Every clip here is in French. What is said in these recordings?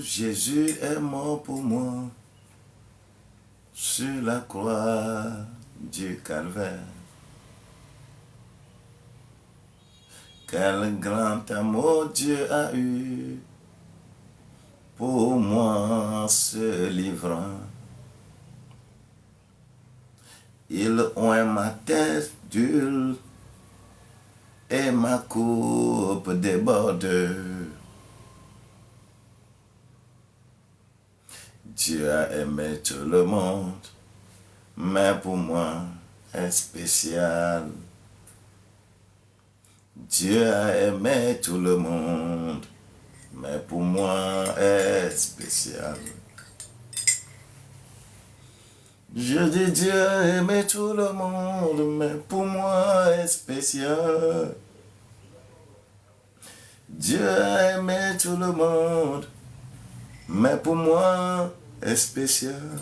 Jésus est mort pour moi sur la croix du calvaire. Quel grand amour Dieu a eu pour moi se livrant. Il oint ma tête d'huile et ma coupe déborde. Dieu a aimé tout le monde, mais pour moi est spécial. Dieu a aimé tout le monde, mais pour moi est spécial. Je dis Dieu a aimé tout le monde, mais pour moi est spécial. Dieu a aimé tout le monde, mais pour moi est spécial.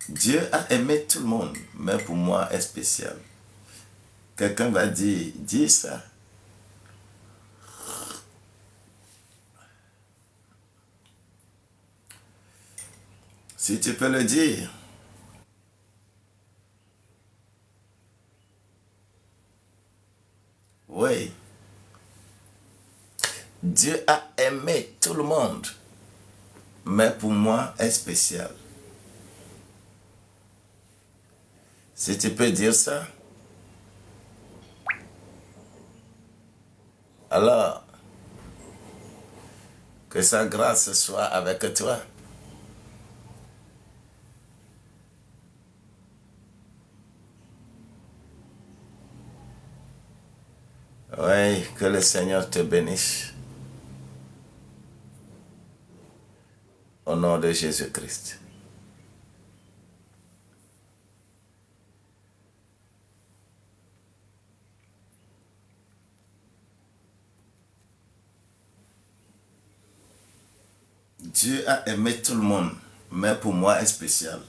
Dieu a aimé tout le monde, mais pour moi est spécial. Quelqu'un va dire, dis ça. Si tu peux le dire. Oui. Dieu a aimé tout le monde, mais pour moi est spécial. Si tu peux dire ça. Alors, que sa grâce soit avec toi. Oui, que le Seigneur te bénisse. Au nom de Jésus-Christ. Dieu a aimé tout le monde, mais pour moi est spécial.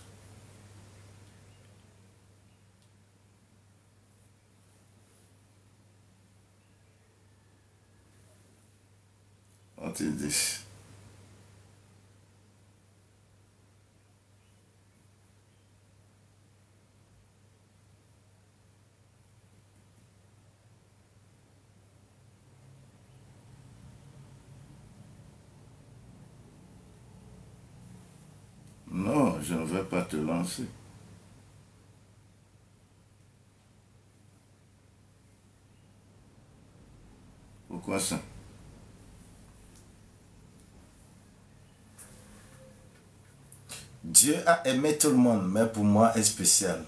On te dit. Non, je ne vais pas te lancer. Pourquoi ça? Dieu a aimé tout le monde, mais pour moi est spécial.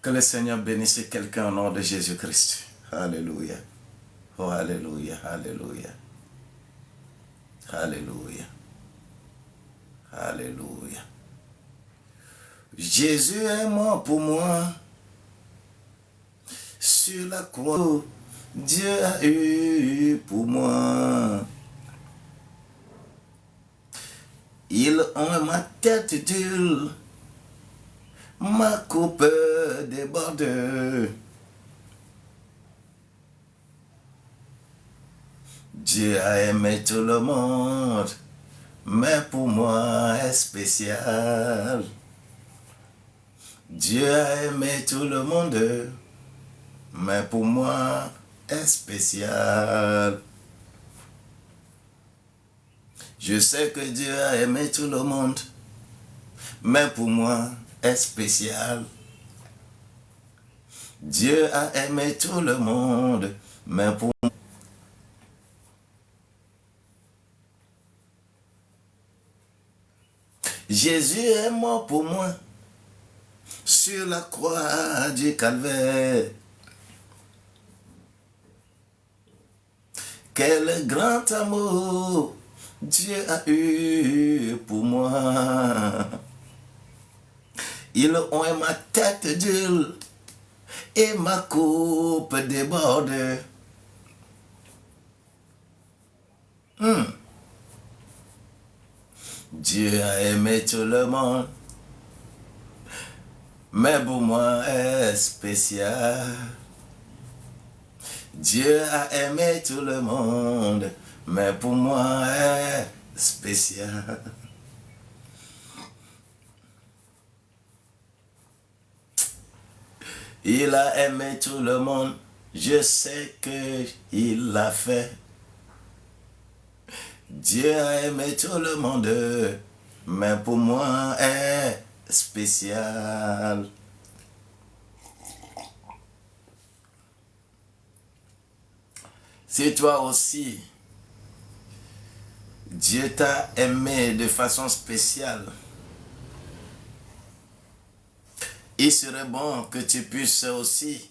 Que le Seigneur bénisse quelqu'un au nom de Jésus-Christ. Alléluia. Oh, alléluia, alléluia. Alléluia. Alléluia. Jésus est mort pour moi. Sur la croix, Dieu a eu pour moi. Il a ma tête d'huile, ma coupe déborde. Dieu a aimé tout le monde, mais pour moi est spécial. Dieu a aimé tout le monde, mais pour moi est spécial. Je sais que Dieu a aimé tout le monde, mais pour moi est spécial. Dieu a aimé tout le monde, mais pour moi. Jésus est mort pour moi sur la croix du calvaire. Quel grand amour Dieu a eu pour moi. Il oint ma tête d'huile et ma coupe déborde. Dieu a aimé tout le monde, mais pour moi est spécial. Dieu a aimé tout le monde, mais pour moi est spécial. Il a aimé tout le monde, je sais que il l'a fait. Dieu a aimé tout le monde, mais pour moi est spécial. Si toi aussi, Dieu t'a aimé de façon spéciale, il serait bon que tu puisses aussi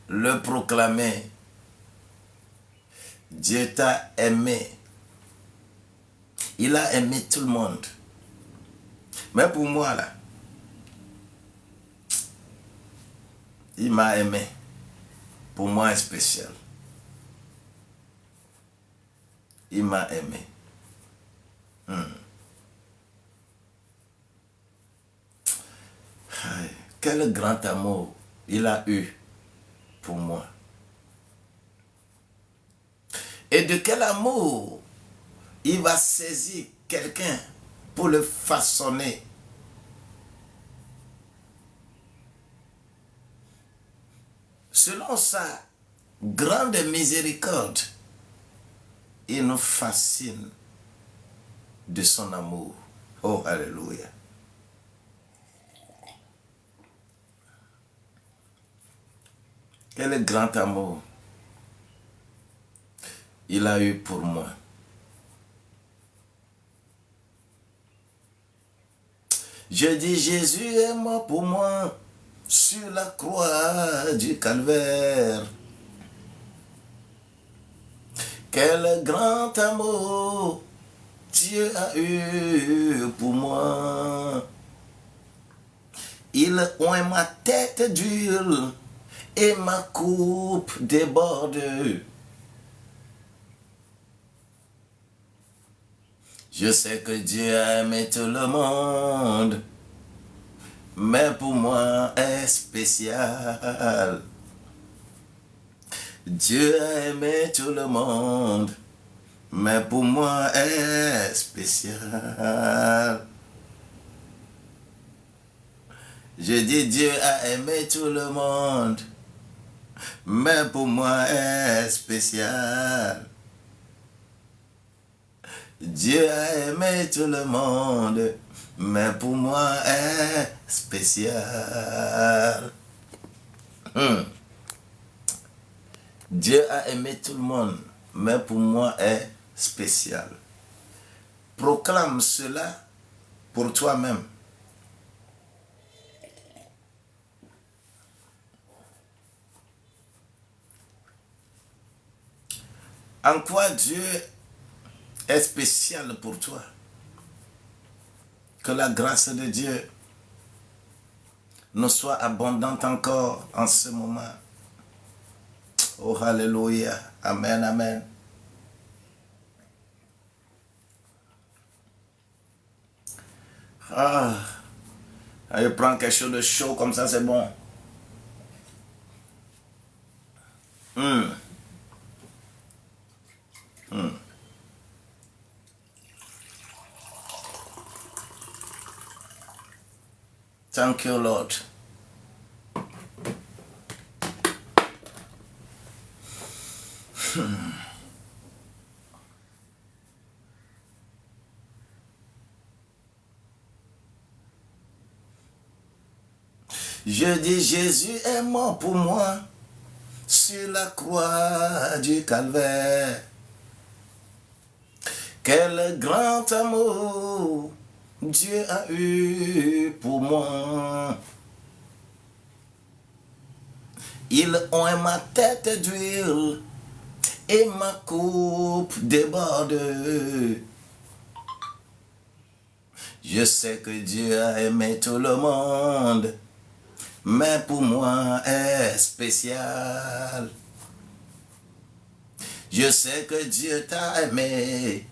le proclamer. Dieu t'a aimé. Il a aimé tout le monde. Mais pour moi, là, il m'a aimé. Pour moi, c'est spécial. Il m'a aimé. Quel grand amour il a eu pour moi. Et de quel amour il va saisir quelqu'un pour le façonner. Selon sa grande miséricorde, il nous fascine de son amour. Oh, alléluia. Quel grand amour il a eu pour moi. Je dis Jésus est mort pour moi sur la croix du calvaire. Quel grand amour Dieu a eu pour moi. Il oint ma tête d'huile et ma coupe déborde. Je sais que Dieu a aimé tout le monde, mais pour moi est spécial. Dieu a aimé tout le monde, mais pour moi est spécial. Je dis Dieu a aimé tout le monde, mais pour moi est spécial. Dieu a aimé tout le monde, mais pour moi est spécial. Dieu a aimé tout le monde, mais pour moi est spécial. Proclame cela pour toi-même. En quoi Dieu est spécial pour toi? Que la grâce de Dieu nous soit abondante encore en ce moment. Oh, alléluia. Amen, amen. Ah, je prends quelque chose de chaud comme ça, c'est bon. Thank you, Lord. Je dis Jésus est mort pour moi sur la croix du calvaire. Quel grand amour Dieu a eu pour moi. Il oint ma tête d'huile et ma coupe déborde. Je sais que Dieu a aimé tout le monde, mais pour moi est spécial. Je sais que Dieu t'a aimé,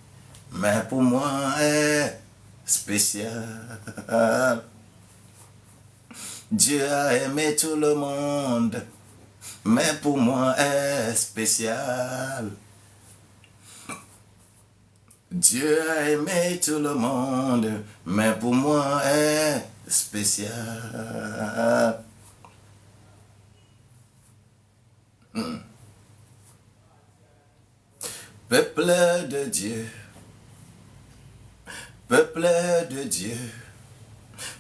mais pour moi est spécial. Dieu a aimé tout le monde, mais pour moi est spécial. Dieu a aimé tout le monde, mais pour moi est spécial. Peuple de Dieu, peuple de Dieu,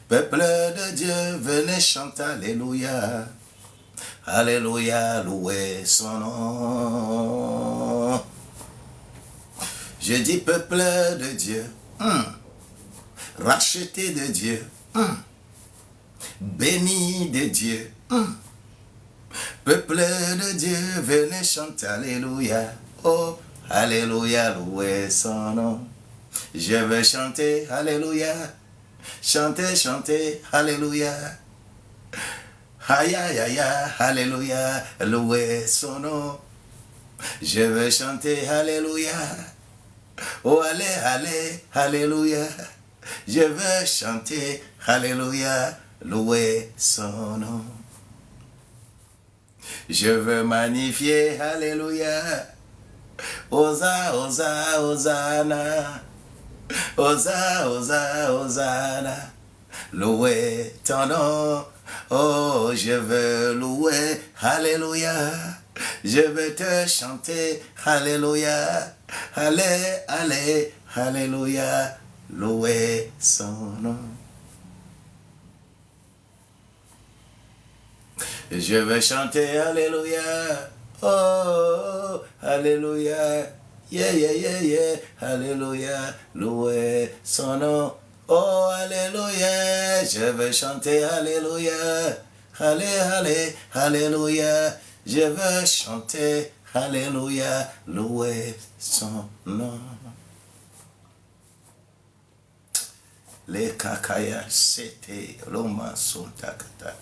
peuple de Dieu, venez chanter Alléluia. Alléluia, louez son nom. Je dis peuple de Dieu, racheté de Dieu, béni de Dieu. Peuple de Dieu, venez chanter Alléluia. Oh, Alléluia, louez son nom. Je veux chanter Alléluia. Chanter, chanter, Alléluia. Aïe, aïe, aïe, Alléluia, louez son nom. Je veux chanter Alléluia. Oh, allez, allez, Alléluia. Je veux chanter Alléluia, louer son nom. Je veux magnifier Alléluia. Osa, osa, Hosanna. Osa, osa, Hosanna. Louer ton nom. Oh, je veux louer Alléluia. Je veux te chanter Alléluia. Allez, allez, Alléluia. Louer son nom. Je veux chanter Alléluia. Oh, Alléluia. Yeah, yeah, yeah, yeah. Alléluia. Louer son nom. Oh, Alléluia. Je veux chanter Alléluia. Allez, allez, Alléluia. Je veux chanter Alléluia. Louer son nom. Les kakaya c'était Roma son takata.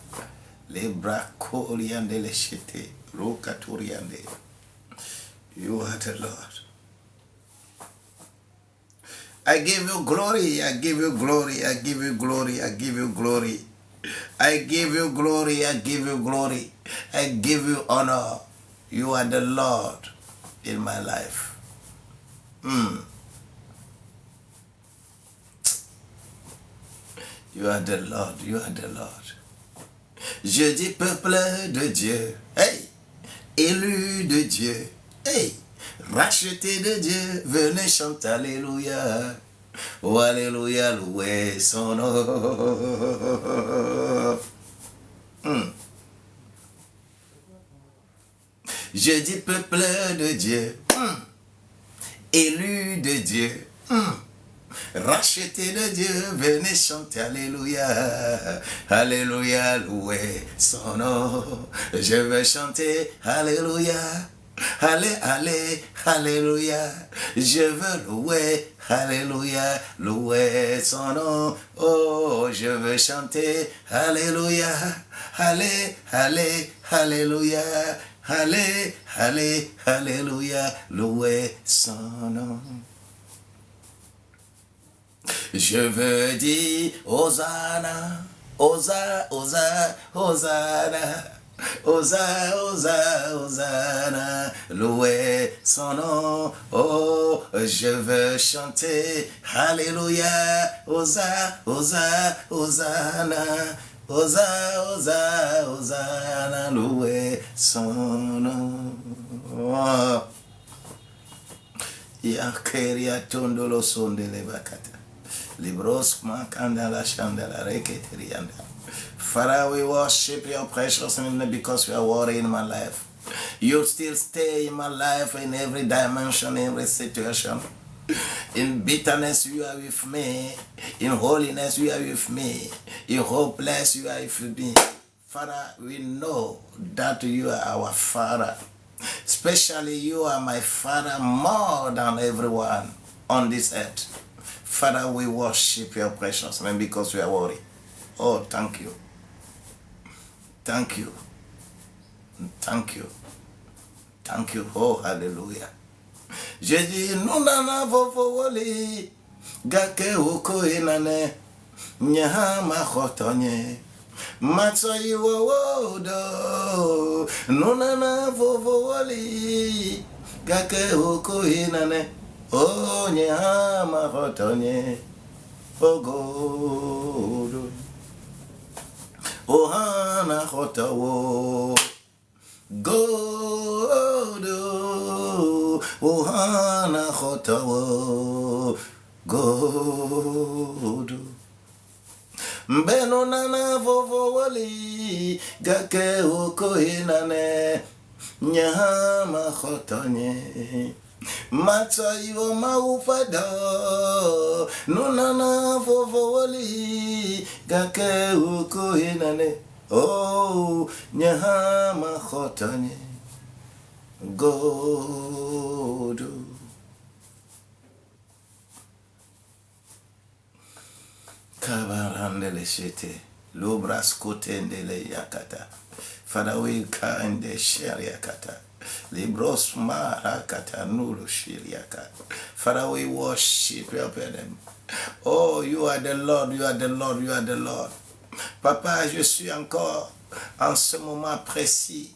Les bras coriande les chete. Rokaturiande. You are the Lord. I give you glory, I give you glory, I give you glory, I give you glory. I give you glory, I give you glory. I give you honor. You are the Lord in my life. You are the Lord, you are the Lord. Je dis peuple de Dieu, hey, élu de Dieu, hey, racheté de Dieu, venez chanter Alléluia. Oh, Alléluia, louez son nom. Je dis peuple de Dieu, élu de Dieu, racheté de Dieu, venez chanter Alléluia. Alléluia, louez son nom. Je veux chanter Alléluia. Allez, allez, Alléluia. Je veux louer, Alléluia, louer son nom. Oh, je veux chanter Alléluia. Allez, allez, Alléluia. Allez, allez, Alléluia, louer son nom. Je veux dire Hosanna, Hosanna, Hosanna, Hosanna. Hosanna, Hosanna, Hosanna, louez son nom. Oh, je veux chanter Alléluia. Hosanna, Hosanna, Hosanna. Hosanna, Hosanna, Hosanna, louez son nom. Yakeria tondolo sondele bakata. Libros makanda la chandela reketerianda. Father, we worship your precious name because you are worthy in my life. You still stay in my life in every dimension, in every situation. In bitterness, you are with me. In holiness, you are with me. In hopeless, you are with me. Father, we know that you are our Father. Especially you are my Father more than everyone on this earth. Father, we worship your precious name because we are worried. Oh, thank you. Thank you. Thank you. Thank you. Oh, hallelujah. J'ai dit, nous nana vovoli, gake uko inane, nyaha machotonye, matsoyi wowodo, nous nana vovoli, gake uko inane, oh nyaha machotonye, ogodo, oh hana chotawo. Godo, ohana chotawo, godo. Mbeno nana vovo wali, gake oko inane, nyama chotonye. Mata iwo maufado, nunana vovo wali, gake oko inane. Oh, nyahama khotanye godo. Kabarandele shete, lubras kotendele yakata. Father, we kind share yakata. Libros marakata nulu shiriaka. Father, we worship your name. Oh, you are the Lord, you are the Lord, you are the Lord. Papa, je suis encore en ce moment précis.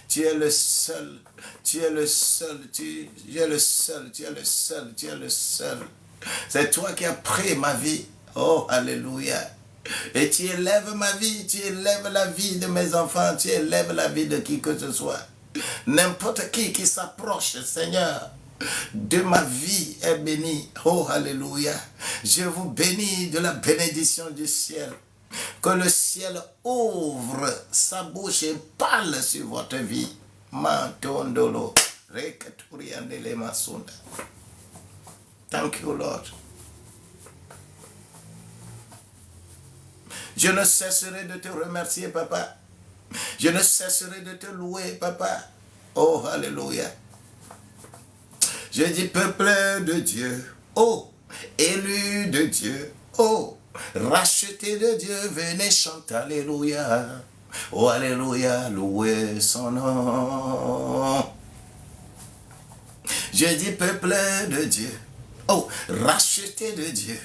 Tu es le seul, tu es le seul, tu es le seul, tu es le seul, tu es le seul. C'est toi qui as pris ma vie. Oh, alléluia. Et tu élèves ma vie, tu élèves la vie de mes enfants, tu élèves la vie de qui que ce soit. N'importe qui s'approche, Seigneur, de ma vie est béni. Oh, alléluia. Je vous bénis de la bénédiction du ciel. Que le ciel ouvre sa bouche et parle sur votre vie. Mantondolo. Rekaturiandele masunda. Thank you, Lord. Je ne cesserai de te remercier, Papa. Je ne cesserai de te louer, Papa. Oh, alléluia. Je dis peuple de Dieu. Oh, élu de Dieu. Oh, racheté de Dieu, venez chanter alléluia. Oh, alléluia, louez son nom. Je dis peuple de Dieu. Oh, racheté de Dieu.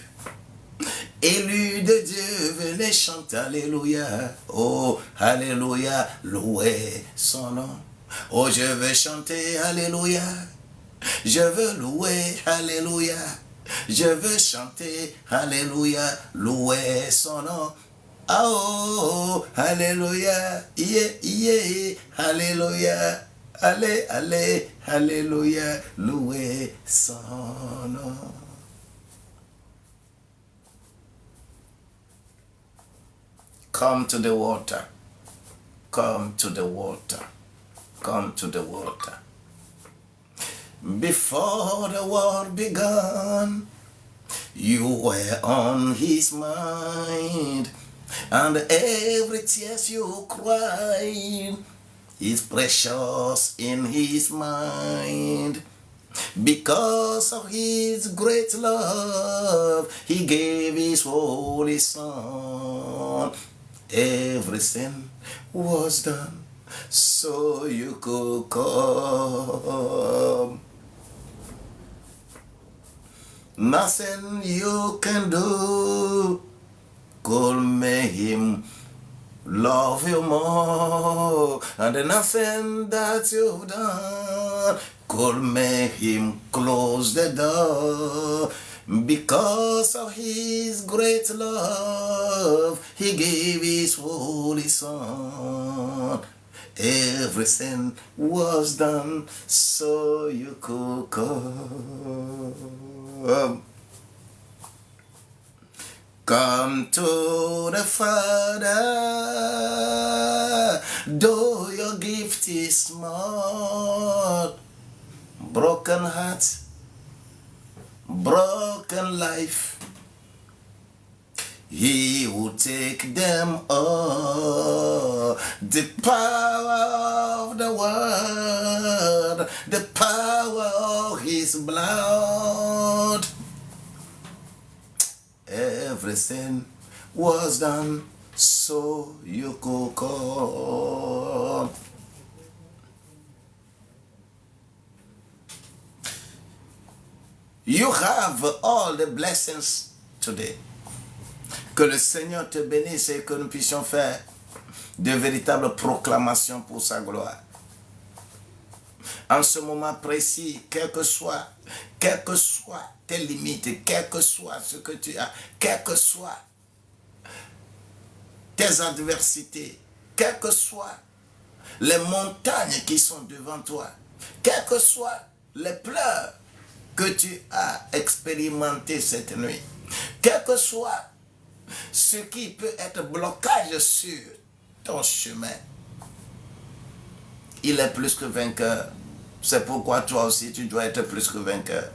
Élu de Dieu, venez chanter alléluia. Oh, alléluia, louez son nom. Oh, je veux chanter alléluia. Je veux louer alléluia. Je veux chanter alléluia, louer son nom. Oh, alléluia, yeah, yeah, alléluia. Allez, allez, alléluia, louer son nom. Come to the water. Come to the water. Come to the water. Before the world began, you were on his mind, and every tear you cried is precious in his mind. Because of his great love, he gave his holy son. Everything was done so you could come. Nothing you can do could make him love you more, and nothing that you've done could make him close the door. Because of his great love, he gave his holy son. Everything was done so you could come. Come to the Father, though your gift is small. Broken heart, broken life, He will take them all. The power of the word, the power of his blood. Everything was done so you could come. You have all the blessings today. Que le Seigneur te bénisse et que nous puissions faire de véritables proclamations pour sa gloire. En ce moment précis, quelles que soient tes limites, quel que soit ce que tu as, quelles que soient tes adversités, quelles que soient les montagnes qui sont devant toi, quelles que soient les pleurs que tu as expérimenté cette nuit, quel que soit ce qui peut être blocage sur ton chemin, il est plus que vainqueur. C'est pourquoi toi aussi tu dois être plus que vainqueur.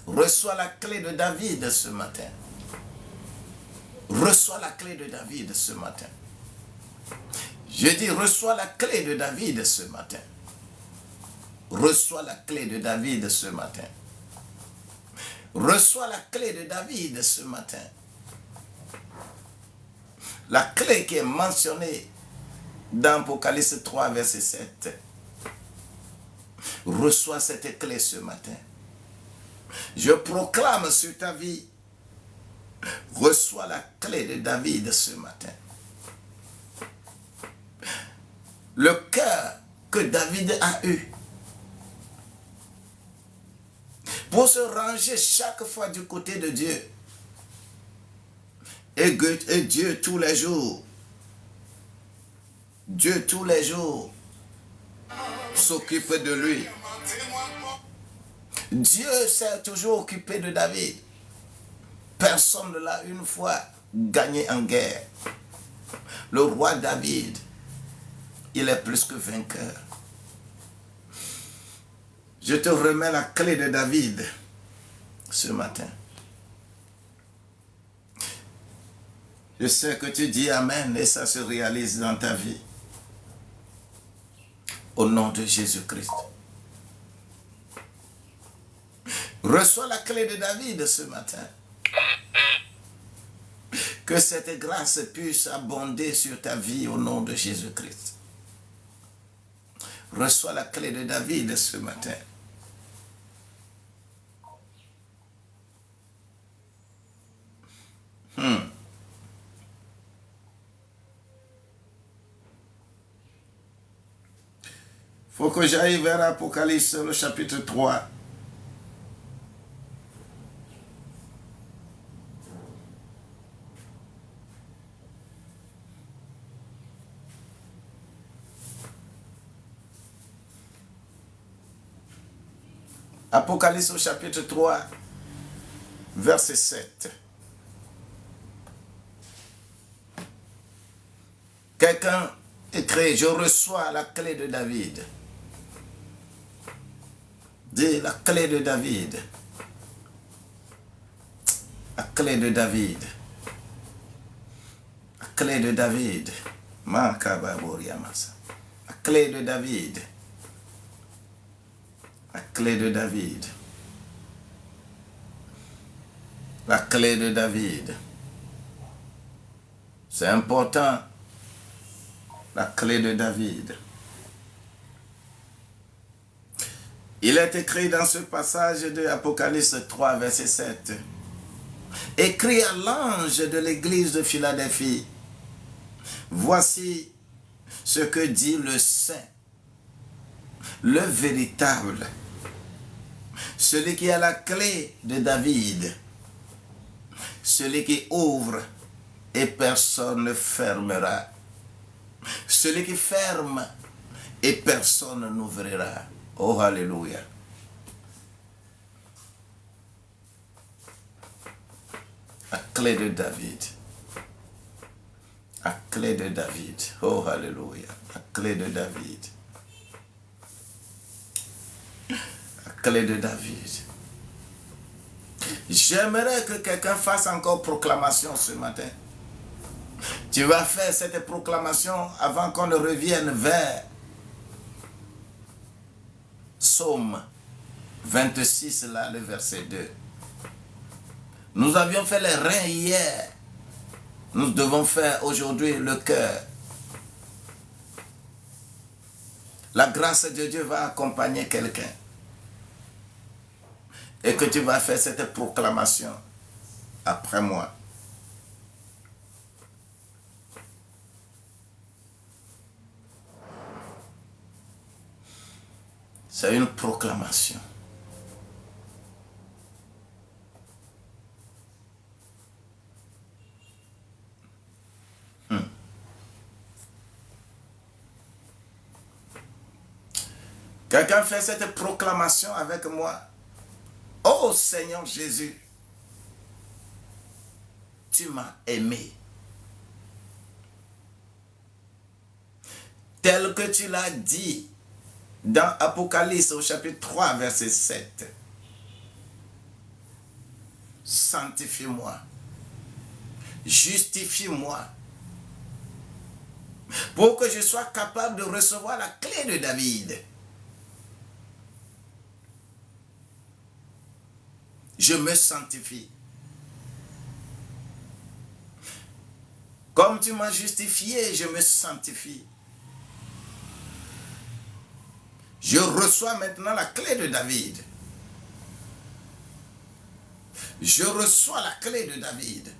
Reçois la clé de David ce matin. Reçois la clé de David ce matin. Je dis reçois la clé de David ce matin. Reçois la clé de David ce matin. Reçois la clé de David ce matin. La clé qui est mentionnée dans Apocalypse 3, verset 7. Reçois cette clé ce matin. Je proclame sur ta vie. Reçois la clé de David ce matin. Le cœur que David a eu pour se ranger chaque fois du côté de Dieu. Et Dieu tous les jours. Dieu tous les jours s'occupe de lui. Dieu s'est toujours occupé de David. Personne ne l'a une fois gagné en guerre. Le roi David, il est plus que vainqueur. Je te remets la clé de David ce matin. Je sais que tu dis Amen et ça se réalise dans ta vie. Au nom de Jésus-Christ. Reçois la clé de David ce matin. Que cette grâce puisse abonder sur ta vie au nom de Jésus-Christ. Reçois la clé de David ce matin. Faut que j'aille vers Apocalypse, le chapitre 3. Apocalypse au chapitre 3, verset 7. Quelqu'un écrit, je reçois la clé de David. Dis la clé de David. La clé de David. La clé de David. La clé de David. La clé de David. La clé de David. C'est important. La clé de David. Il est écrit dans ce passage de Apocalypse 3, verset 7. Écrit à l'ange de l'église de Philadelphie. Voici ce que dit le Saint, le véritable, celui qui a la clé de David, celui qui ouvre et personne ne fermera, celui qui ferme et personne n'ouvrira. Oh, alléluia. La clé de David. La clé de David. Oh, alléluia. La clé de David. La clé de David. J'aimerais que quelqu'un fasse encore proclamation ce matin. Tu vas faire cette proclamation avant qu'on ne revienne vers Psaume 26, là, le verset 2. Nous avions fait les reins hier. Nous devons faire aujourd'hui le cœur. La grâce de Dieu va accompagner quelqu'un. Et que tu vas faire cette proclamation après moi. C'est une proclamation. Quelqu'un fait cette proclamation avec moi. Oh Seigneur Jésus, tu m'as aimé. Tel que tu l'as dit dans Apocalypse au chapitre 3, verset 7. Sanctifie-moi. Justifie-moi. Pour que je sois capable de recevoir la clé de David. Je me sanctifie. Comme tu m'as justifié, je me sanctifie. Je reçois maintenant la clé de David. Je reçois la clé de David.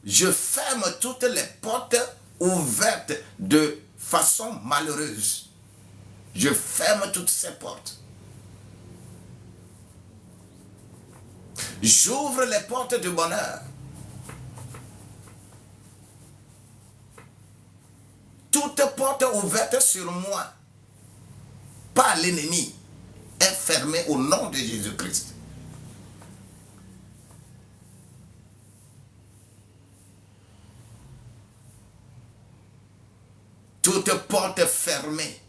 Je ferme toutes les portes ouvertes de façon malheureuse. Je ferme toutes ces portes. J'ouvre les portes du bonheur. Toute porte ouverte sur moi par l'ennemi est fermée au nom de Jésus-Christ. Toute porte fermée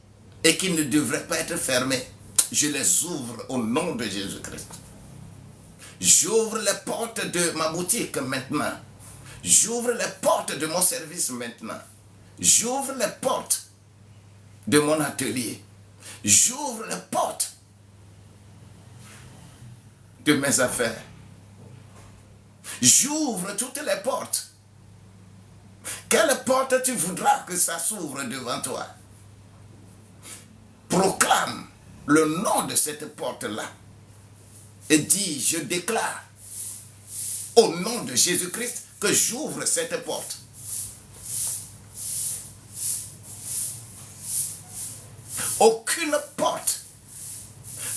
et qui ne devrait pas être fermée, je les ouvre au nom de Jésus-Christ. J'ouvre les portes de ma boutique maintenant. J'ouvre les portes de mon service maintenant. J'ouvre les portes de mon atelier. J'ouvre les portes de mes affaires. J'ouvre toutes les portes. Quelle porte tu voudras que ça s'ouvre devant toi? Proclame le nom de cette porte-là. Et dis, je déclare au nom de Jésus-Christ que j'ouvre cette porte. Aucune porte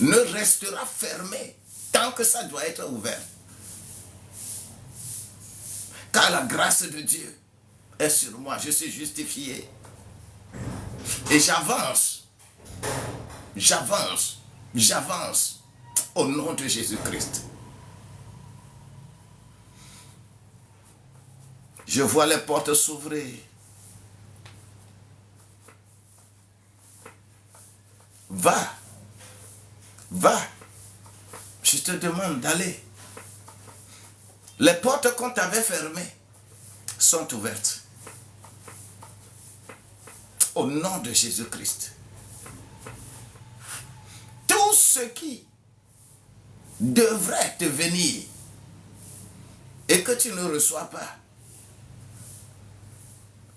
ne restera fermée tant que ça doit être ouvert. Car la grâce de Dieu est sur moi. Je suis justifié. Et j'avance. J'avance. J'avance. Au nom de Jésus-Christ. Je vois les portes s'ouvrir. Va. Va. Je te demande d'aller. Les portes qu'on t'avait fermées sont ouvertes. Au nom de Jésus-Christ. Tout ce qui devrait te venir et que tu ne reçois pas,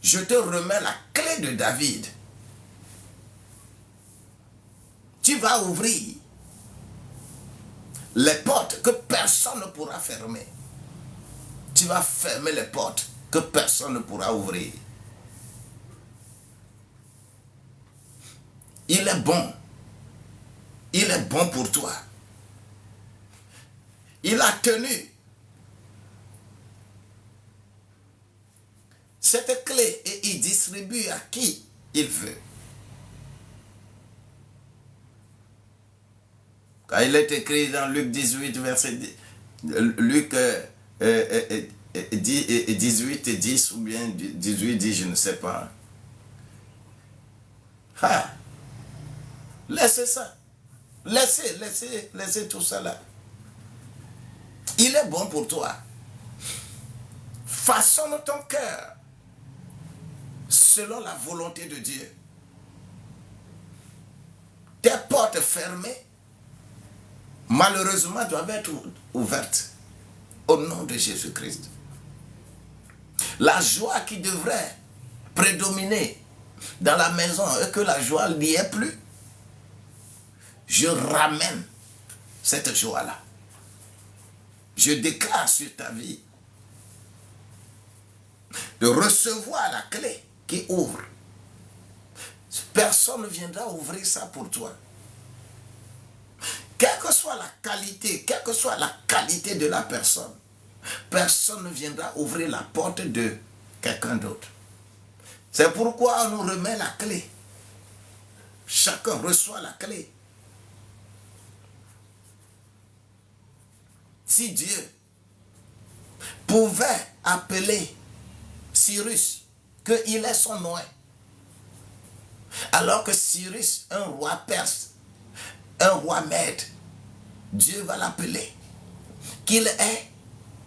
je te remets la clé de David. Tu vas ouvrir les portes que personne ne pourra fermer. Tu vas fermer les portes que personne ne pourra ouvrir. Il est bon. Il est bon pour toi. Il a tenu cette clé et il distribue à qui il veut. Quand il est écrit dans Luc 18, verset 10, Luc 18 et 10 ou bien 18, 10, je ne sais pas. Ah, laissez ça. Laissez tout ça là. Il est bon pour toi. Façonne ton cœur selon la volonté de Dieu. Tes portes fermées, malheureusement, doivent être ouvertes au nom de Jésus-Christ. La joie qui devrait prédominer dans la maison et que la joie n'y est plus, je ramène cette joie-là. Je déclare sur ta vie de recevoir la clé qui ouvre. Personne ne viendra ouvrir ça pour toi. Quelle que soit la qualité de la personne, personne ne viendra ouvrir la porte de quelqu'un d'autre. C'est pourquoi on nous remet la clé. Chacun reçoit la clé. Si Dieu pouvait appeler Cyrus, qu'il est son nom, alors que Cyrus, un roi perse, un roi mède, Dieu va l'appeler, qu'il est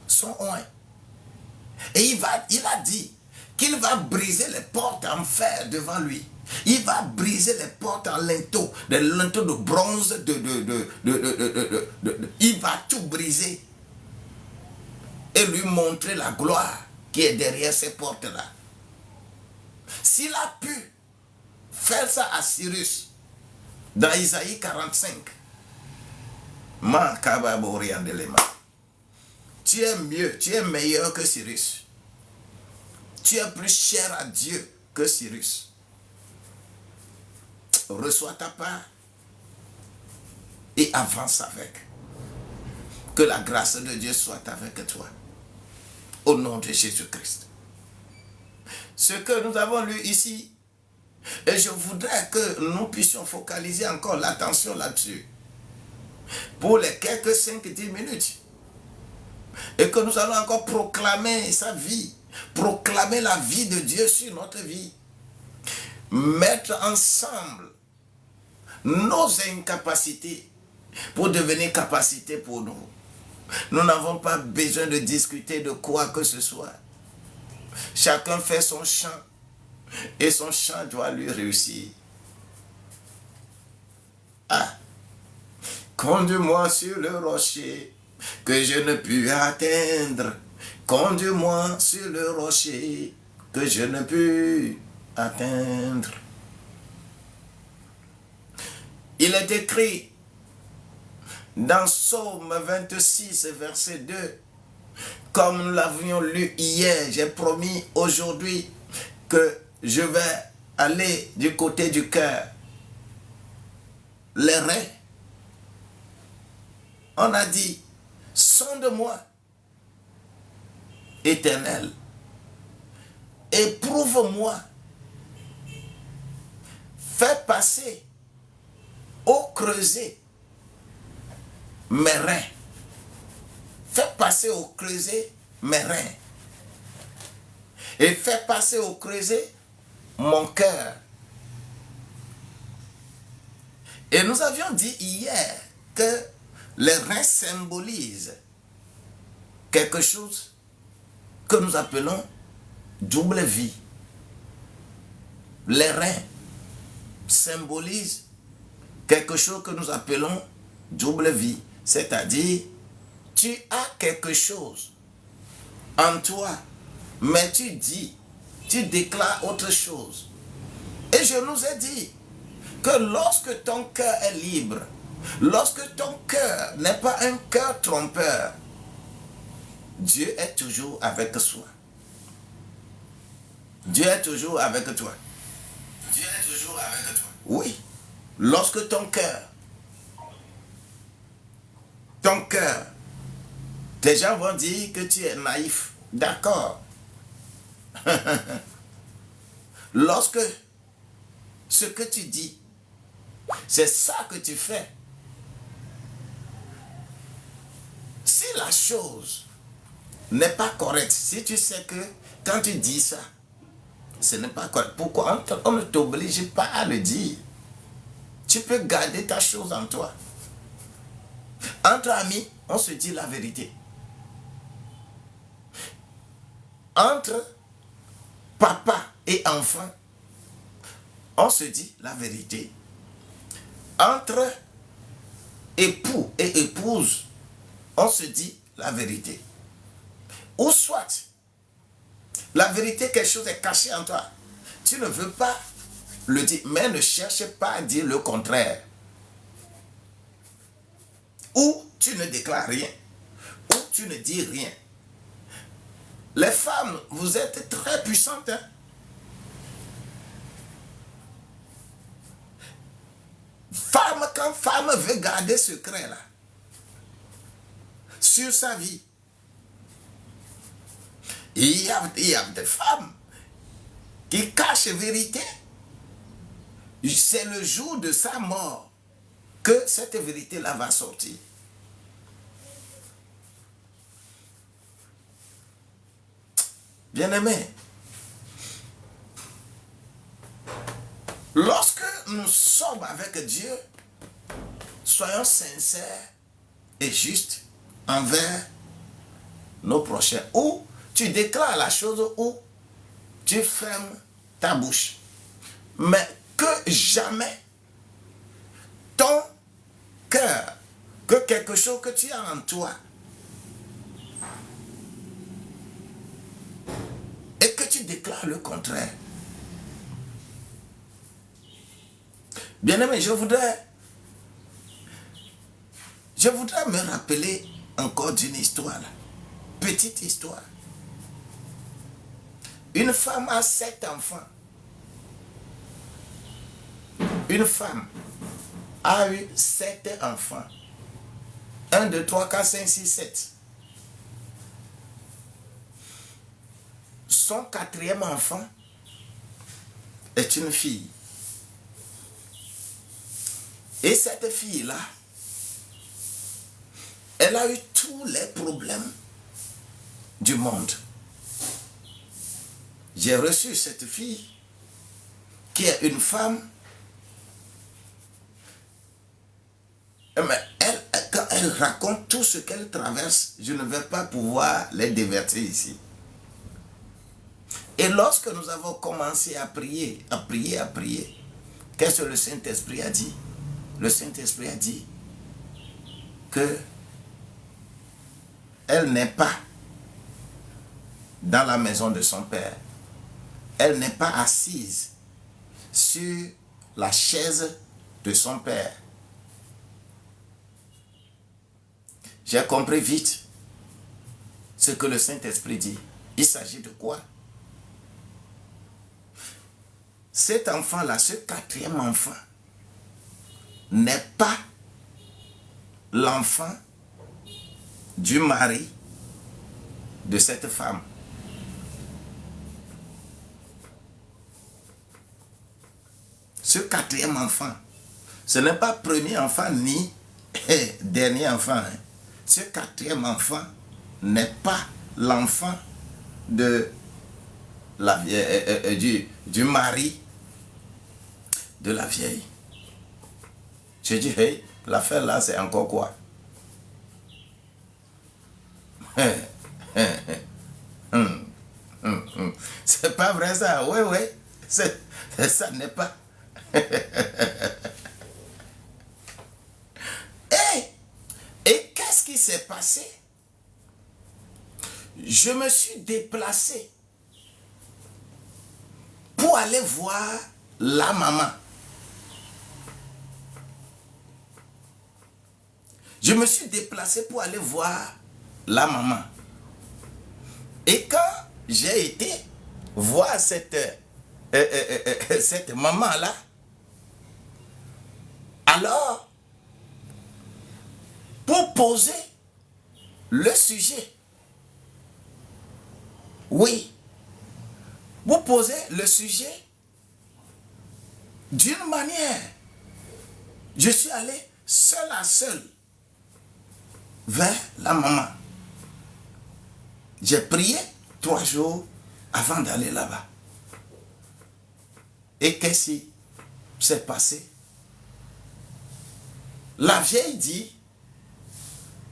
son oint. Et il a dit qu'il va briser les portes en fer devant lui. Il va briser les portes en linteaux, des linteaux de bronze, il va tout briser et lui montrer la gloire qui est derrière ces portes-là. S'il a pu faire ça à Cyrus, dans Isaïe 45, tu es mieux, tu es meilleur que Cyrus. Tu es plus cher à Dieu que Cyrus. Reçois ta part et avance avec. Que la grâce de Dieu soit avec toi. Au nom de Jésus-Christ. Ce que nous avons lu ici, et je voudrais que nous puissions focaliser encore l'attention là-dessus. Pour les quelques 5-10 minutes. Et que nous allons encore proclamer sa vie. Proclamer la vie de Dieu sur notre vie. Mettre ensemble nos incapacités pour devenir capacité pour nous. Nous n'avons pas besoin de discuter de quoi que ce soit. Chacun fait son chant et son chant doit lui réussir. Ah! Conduis-moi sur le rocher que je ne puis atteindre. Conduis-moi sur le rocher que je ne puis atteindre. Il est écrit dans Psaume 26, verset 2, comme nous l'avions lu hier, j'ai promis aujourd'hui que je vais aller du côté du cœur. Les reins. On a dit, sonde-moi, Éternel, éprouve-moi, fais passer au creuset mes reins. Fais passer au creuset mes reins. Et fais passer au creuset mon cœur. Et nous avions dit hier que les reins symbolisent quelque chose que nous appelons double vie. Les reins symbolisent quelque chose que nous appelons double vie. C'est-à-dire, tu as quelque chose en toi, mais tu déclares autre chose. Et je nous ai dit que lorsque ton cœur est libre, lorsque ton cœur n'est pas un cœur trompeur, Dieu est toujours avec toi. Dieu est toujours avec toi. Dieu est toujours avec toi. Oui. Lorsque ton cœur, des gens vont dire que tu es naïf. D'accord. Lorsque ce que tu dis, c'est ça que tu fais. Si la chose n'est pas correcte, si tu sais que quand tu dis ça, ce n'est pas correct, pourquoi on ne t'oblige pas à le dire? Tu peux garder ta chose en toi. Entre amis, on se dit la vérité. Entre papa et enfant, on se dit la vérité. Entre époux et épouse, on se dit la vérité. Ou soit, la vérité, quelque chose est caché en toi. Tu ne veux pas le dire, mais ne cherche pas à dire le contraire. Ou tu ne déclares rien, ou tu ne dis rien. Les femmes, vous êtes très puissantes. Hein? Quand femme veut garder secret là, sur sa vie, il y a des femmes qui cachent la vérité. C'est le jour de sa mort que cette vérité-là va sortir. Bien-aimés, lorsque nous sommes avec Dieu, soyons sincères et justes envers nos prochains. Ou tu déclares la chose ou tu fermes ta bouche. Mais que jamais ton cœur, que quelque chose que tu as en toi, et que tu déclares le contraire. Bien-aimé, je voudrais me rappeler encore d'une histoire, petite histoire. Une femme a 7 enfants. Une femme a eu 7 enfants. 1, 2, 3, 4, 5, 6, 7. Son 4e enfant est une fille. Et cette fille-là, elle a eu tous les problèmes du monde. J'ai reçu cette fille qui est une femme. Mais quand elle raconte tout ce qu'elle traverse, je ne vais pas pouvoir les divertir ici. Et lorsque nous avons commencé à prier, qu'est-ce que le Saint-Esprit a dit? Le Saint-Esprit a dit que elle n'est pas dans la maison de son père. Elle n'est pas assise sur la chaise de son père. J'ai compris vite ce que le Saint-Esprit dit. Il s'agit de quoi? Cet enfant-là, ce 4e enfant, n'est pas l'enfant du mari de cette femme. Ce 4e enfant, ce n'est pas premier enfant ni dernier enfant. Hein. Ce 4e enfant n'est pas l'enfant de la vieille, du mari de la vieille. Je dis, hey, l'affaire là, c'est encore quoi? C'est pas vrai ça, oui, oui, ça n'est pas. Et qu'est-ce qui s'est passé? Je me suis déplacé pour aller voir la maman. Je me suis déplacé pour aller voir la maman. Et quand j'ai été voir cette maman-là, alors, pour poser le sujet, oui, pour poser le sujet d'une manière, je suis allé seul à seul vers la maman. J'ai prié 3 jours avant d'aller là-bas. Et qu'est-ce qui s'est passé? La vieille dit,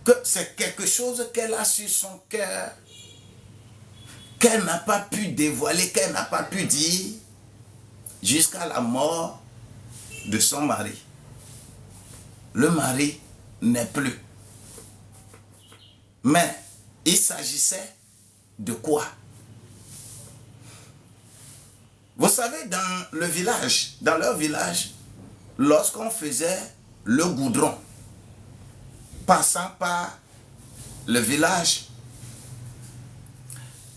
que c'est quelque chose qu'elle a sur son cœur, qu'elle n'a pas pu dévoiler, qu'elle n'a pas pu dire jusqu'à la mort de son mari. Le mari n'est plus. Mais il s'agissait de quoi? Vous savez, dans le village, dans leur village, lorsqu'on faisait le goudron, passant par le village,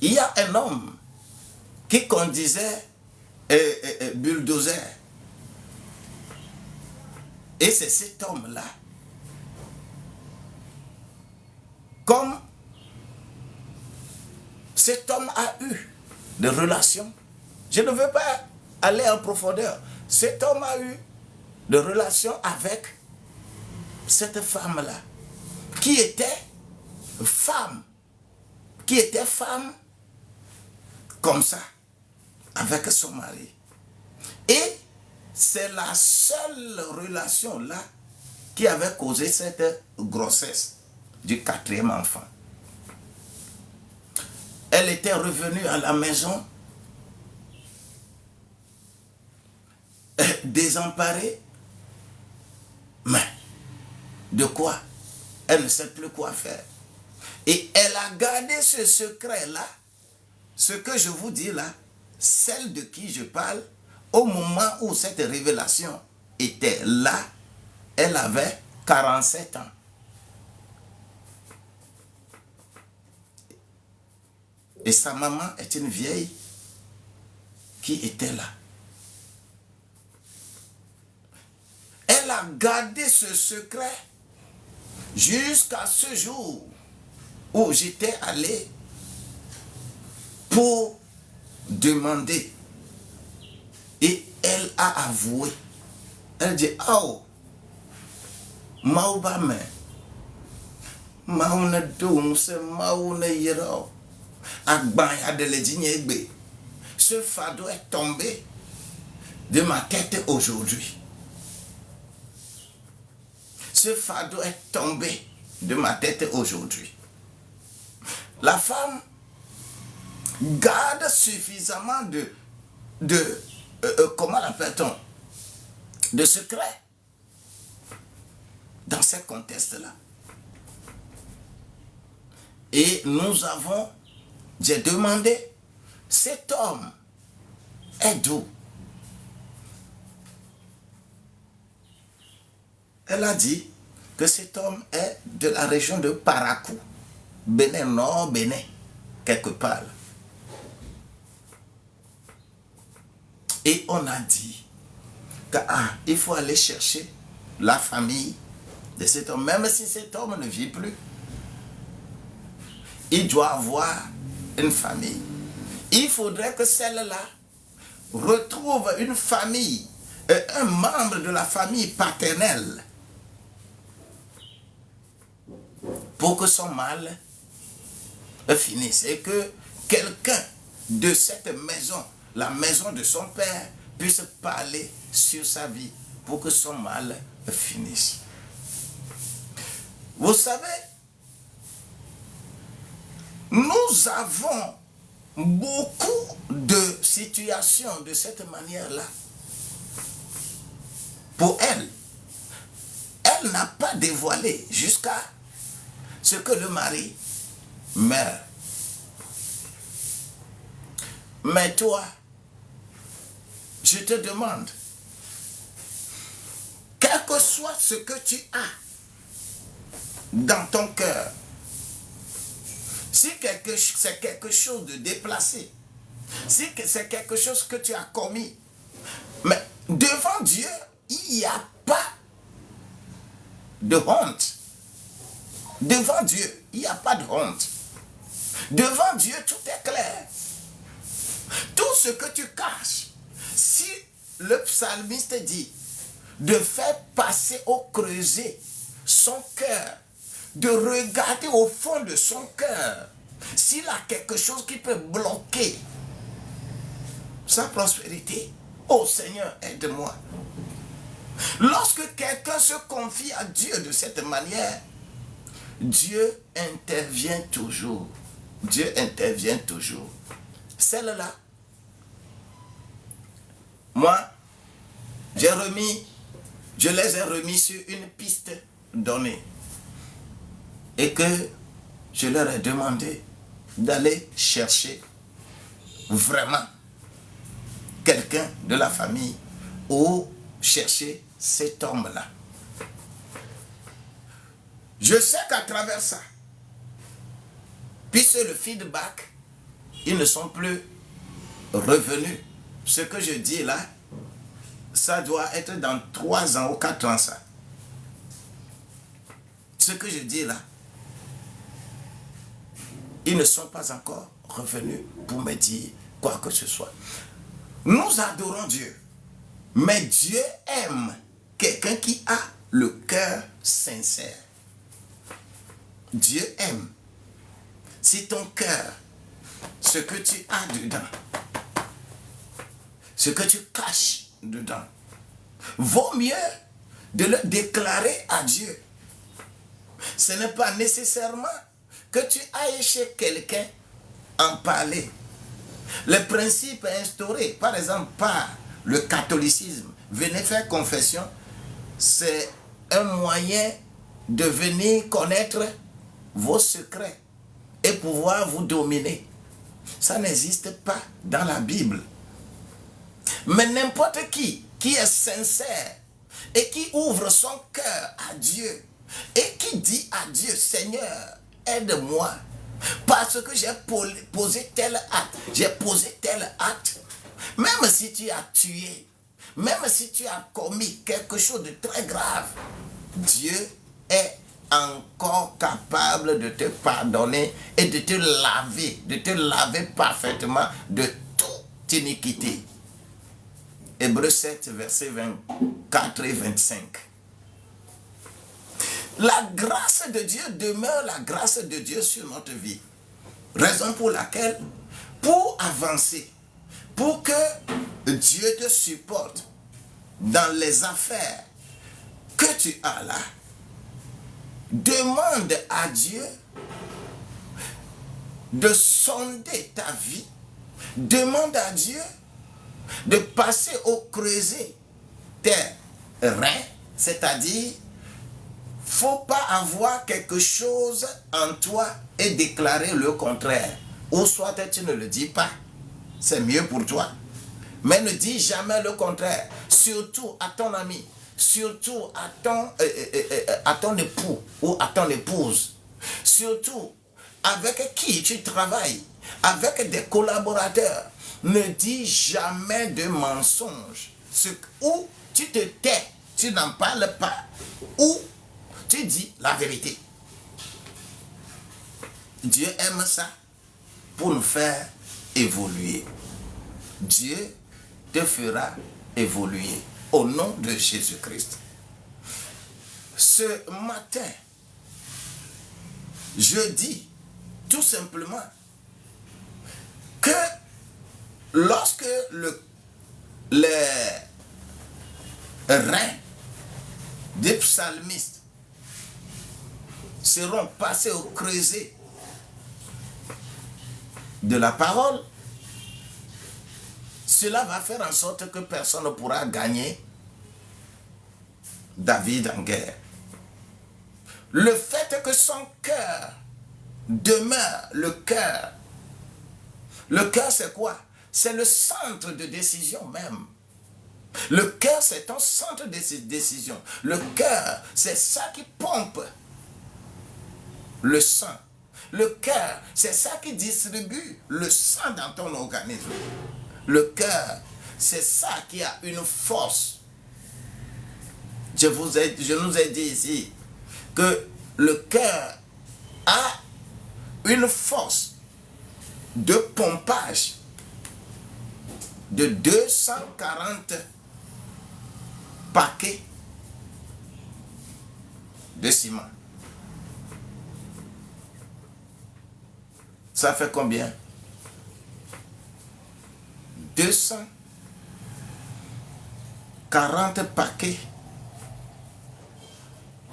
il y a un homme qui conduisait bulldozer. Et c'est cet homme-là, comme cet homme a eu des relations, je ne veux pas aller en profondeur, cet homme a eu des relations avec cette femme-là, qui était femme comme ça, avec son mari. Et c'est la seule relation-là qui avait causé cette grossesse du 4e enfant. Elle était revenue à la maison désemparée, mais de quoi? Elle ne sait plus quoi faire. Et elle a gardé ce secret-là, ce que je vous dis là, celle de qui je parle, au moment où cette révélation était là, elle avait 47 ans. Et sa maman est une vieille qui était là. Elle a gardé ce secret jusqu'à ce jour où j'étais allé pour demander. Et elle a avoué. Elle dit, oh, Maouba me, Maouna doum, c'est Maouna yero. Agbanya de l'Edinegbe. Ce fardeau est tombé de ma tête aujourd'hui. Ce fardeau est tombé de ma tête aujourd'hui. La femme garde suffisamment comment l'appelle-t-on? De secret dans ce contexte-là. Et j'ai demandé, cet homme est d'où? Elle a dit que cet homme est de la région de Parakou, Bénin Nord, Bénin, quelque part. Et on a dit qu'il faut aller chercher la famille de cet homme, même si cet homme ne vit plus. Il doit avoir une famille. Il faudrait que celle-là retrouve une famille, un membre de la famille paternelle, pour que son mal finisse et que quelqu'un de cette maison, la maison de son père, puisse parler sur sa vie pour que son mal finisse. Vous savez, nous avons beaucoup de situations de cette manière-là. Pour elle, elle n'a pas dévoilé jusqu'à ce que le mari meurt. Mais toi, je te demande, quel que soit ce que tu as dans ton cœur, si c'est quelque chose de déplacé, si c'est quelque chose que tu as commis, mais devant Dieu, il n'y a pas de honte. Devant Dieu, il n'y a pas de honte. Devant Dieu, tout est clair. Tout ce que tu caches, si le psalmiste dit de faire passer au creuset son cœur, de regarder au fond de son cœur, s'il a quelque chose qui peut bloquer sa prospérité, oh Seigneur, aide-moi. Lorsque quelqu'un se confie à Dieu de cette manière, Dieu intervient toujours. Dieu intervient toujours. Celle-là, moi, je les ai remis sur une piste donnée. Et que je leur ai demandé d'aller chercher vraiment quelqu'un de la famille ou chercher cet homme-là. Je sais qu'à travers ça, puisque le feedback, ils ne sont plus revenus. Ce que je dis là, ça doit être dans 3 ans ou 4 ans ça. Ce que je dis là, ils ne sont pas encore revenus pour me dire quoi que ce soit. Nous adorons Dieu, mais Dieu aime quelqu'un qui a le cœur sincère. Dieu aime. Si ton cœur, ce que tu as dedans, ce que tu caches dedans, vaut mieux de le déclarer à Dieu. Ce n'est pas nécessairement que tu ailles chez quelqu'un en parler. Le principe est instauré, par exemple, par le catholicisme. Venez faire confession, c'est un moyen de venir connaître vos secrets et pouvoir vous dominer. Ça n'existe pas dans la Bible. Mais n'importe qui est sincère et qui ouvre son cœur à Dieu et qui dit à Dieu, Seigneur, aide-moi parce que j'ai posé tel acte, même si tu as tué, même si tu as commis quelque chose de très grave, Dieu est encore capable de te pardonner et de te laver parfaitement de toute iniquité. Hébreux 7, versets 24 et 25. La grâce de Dieu demeure la grâce de Dieu sur notre vie. Raison pour laquelle, pour avancer, pour que Dieu te supporte dans les affaires que tu as là, demande à Dieu de sonder ta vie. Demande à Dieu de passer au creuset tes reins, c'est-à-dire, faut pas avoir quelque chose en toi et déclarer le contraire. Ou soit tu ne le dis pas, c'est mieux pour toi. Mais ne dis jamais le contraire, surtout à ton ami, surtout à ton époux ou à ton épouse, surtout avec qui tu travailles, avec des collaborateurs. Ne dis jamais de mensonges. Ou tu te tais, tu n'en parles pas, ou tu dis la vérité. Dieu aime ça pour nous faire évoluer. Dieu te fera évoluer au nom de Jésus-Christ. Ce matin, je dis tout simplement que lorsque les reins des psalmistes seront passés au creuset de la parole, cela va faire en sorte que personne ne pourra gagner David en guerre. Le fait que son cœur demeure le cœur. Le cœur, c'est quoi? C'est le centre de décision même. Le cœur, c'est un centre de décision. Le cœur, c'est ça qui pompe le sang. Le cœur, c'est ça qui distribue le sang dans ton organisme. Le cœur, c'est ça qui a une force. Je nous ai dit ici que le cœur a une force de pompage de 240 paquets de ciment. Ça fait combien? 240 paquets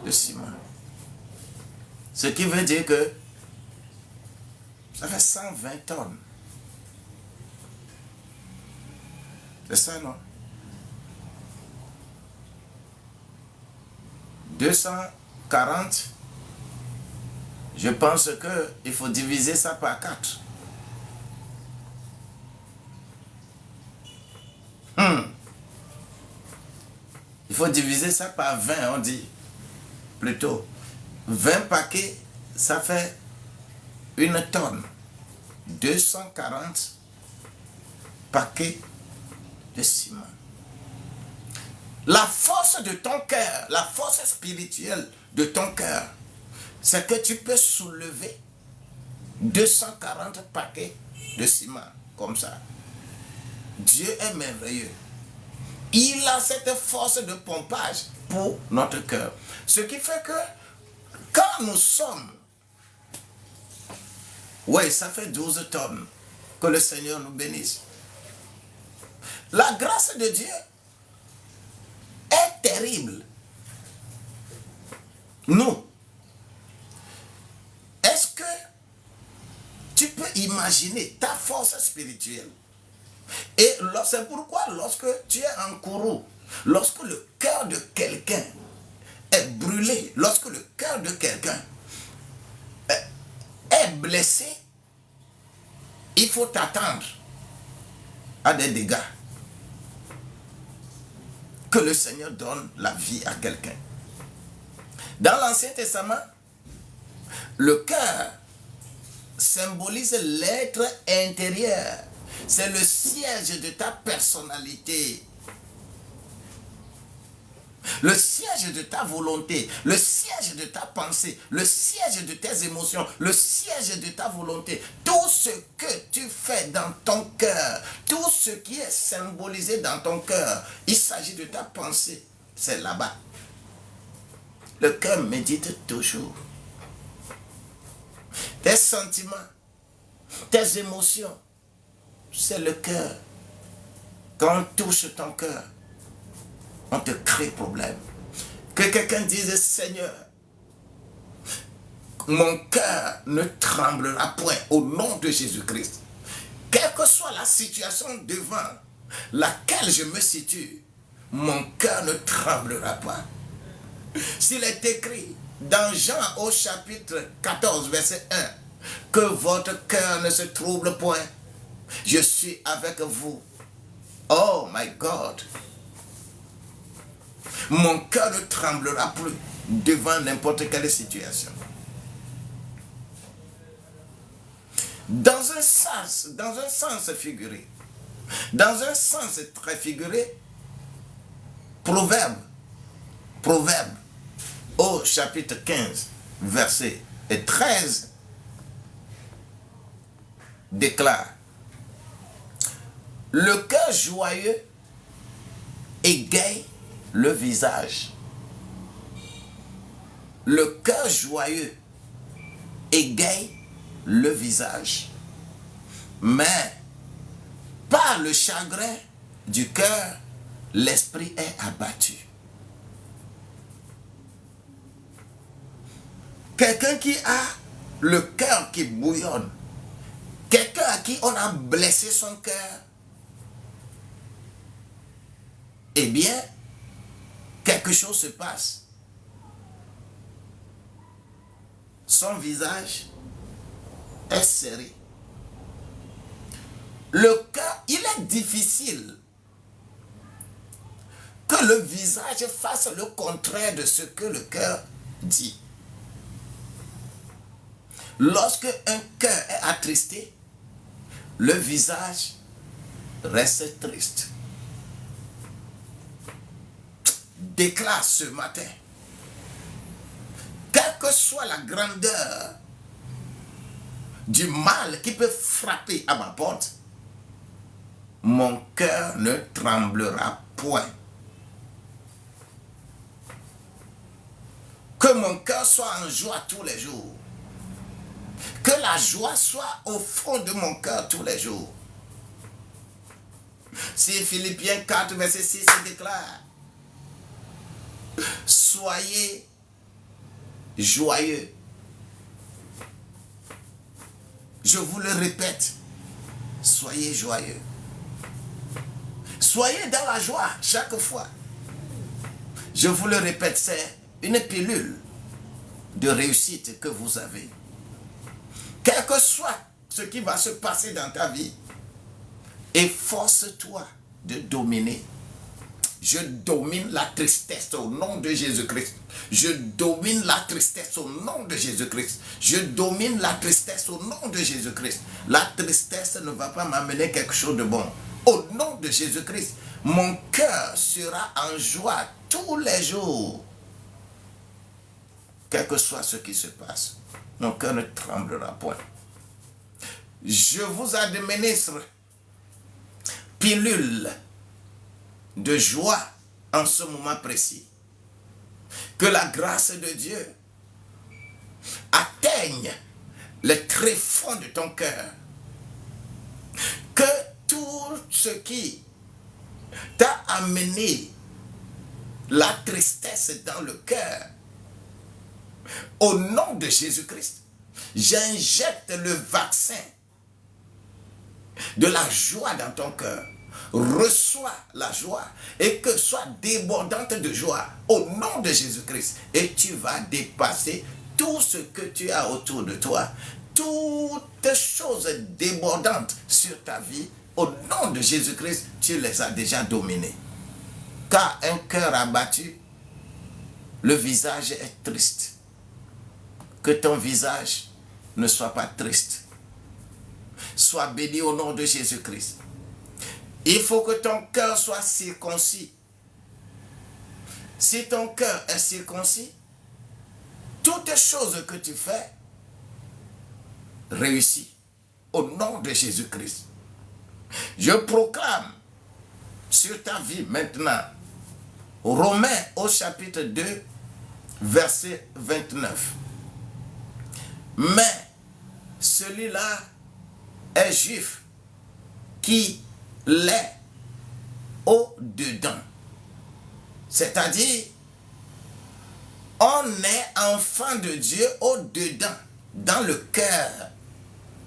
de ciment. Ce qui veut dire que ça fait 120 tonnes. C'est ça, non? 240. Je pense qu'il faut diviser ça par 4. Il faut diviser ça par 20, on dit. Plutôt. 20 paquets, ça fait 1 tonne. 240 paquets de ciment. La force de ton cœur, la force spirituelle de ton cœur, c'est que tu peux soulever 240 paquets de ciment, comme ça. Dieu est merveilleux. Il a cette force de pompage pour notre cœur. Ce qui fait que quand nous sommes, oui, ça fait 12 tonnes, que le Seigneur nous bénisse. La grâce de Dieu est terrible. Nous, est-ce que tu peux imaginer ta force spirituelle? Et c'est pourquoi lorsque tu es en courroux, lorsque le cœur de quelqu'un est brûlé, lorsque le cœur de quelqu'un est blessé, il faut t'attendre à des dégâts. Que le Seigneur donne la vie à quelqu'un. Dans l'Ancien Testament, le cœur symbolise l'être intérieur. C'est le siège de ta personnalité. Le siège de ta volonté, le siège de ta pensée, le siège de tes émotions, le siège de ta volonté. Tout ce que tu fais dans ton cœur, tout ce qui est symbolisé dans ton cœur, il s'agit de ta pensée. C'est là-bas. Le cœur médite toujours. Tes sentiments, tes émotions, c'est le cœur. Quand on touche ton cœur, on te crée problème. Que quelqu'un dise, Seigneur, mon cœur ne tremblera point au nom de Jésus-Christ. Quelle que soit la situation devant laquelle je me situe, mon cœur ne tremblera pas. S'il est écrit dans Jean au chapitre 14, verset 1, que votre cœur ne se trouble point, je suis avec vous. Oh my God! Mon cœur ne tremblera plus devant n'importe quelle situation. Dans un sens figuré, dans un sens très figuré, Proverbe au chapitre 15, verset 13, déclare: le cœur joyeux égaye le visage. Le cœur joyeux égaye le visage. Mais par le chagrin du cœur, l'esprit est abattu. Quelqu'un qui a le cœur qui bouillonne, quelqu'un à qui on a blessé son cœur, eh bien, quelque chose se passe. Son visage est serré. Le cœur, il est difficile que le visage fasse le contraire de ce que le cœur dit. Lorsque un cœur est attristé, le visage reste triste. Déclare ce matin, quelle que soit la grandeur du mal qui peut frapper à ma porte, mon cœur ne tremblera point. Que mon cœur soit en joie tous les jours. Que la joie soit au fond de mon cœur tous les jours. Si Philippiens 4, verset 6 déclare: soyez joyeux je vous le répète, soyez joyeux. Soyez dans la joie chaque fois. Je vous le répète, c'est une pilule de réussite que vous avez. Quel que soit ce qui va se passer dans ta vie, efforce-toi de dominer. Je domine la tristesse au nom de Jésus-Christ. Je domine la tristesse au nom de Jésus-Christ. Je domine la tristesse au nom de Jésus-Christ. La tristesse ne va pas m'amener quelque chose de bon. Au nom de Jésus-Christ, mon cœur sera en joie tous les jours. Quel que soit ce qui se passe, mon cœur ne tremblera point. Je vous administre pilule de joie en ce moment précis. Que la grâce de Dieu atteigne le tréfonds de ton cœur. Que tout ce qui t'a amené la tristesse dans le cœur, au nom de Jésus-Christ, j'injecte le vaccin de la joie dans ton cœur. Reçois la joie et que sois débordante de joie au nom de Jésus-Christ. Et tu vas dépasser tout ce que tu as autour de toi, toutes choses débordantes sur ta vie. Au nom de Jésus-Christ, tu les as déjà dominées. Car un cœur abattu, le visage est triste. Que ton visage ne soit pas triste. Sois béni au nom de Jésus-Christ. Il faut que ton cœur soit circoncis. Si ton cœur est circoncis, toutes choses que tu fais réussissent au nom de Jésus-Christ. Je proclame sur ta vie maintenant, Romains au chapitre 2, verset 29. Mais celui-là est juif qui l'est au-dedans. C'est-à-dire, on est enfant de Dieu au-dedans, dans le cœur.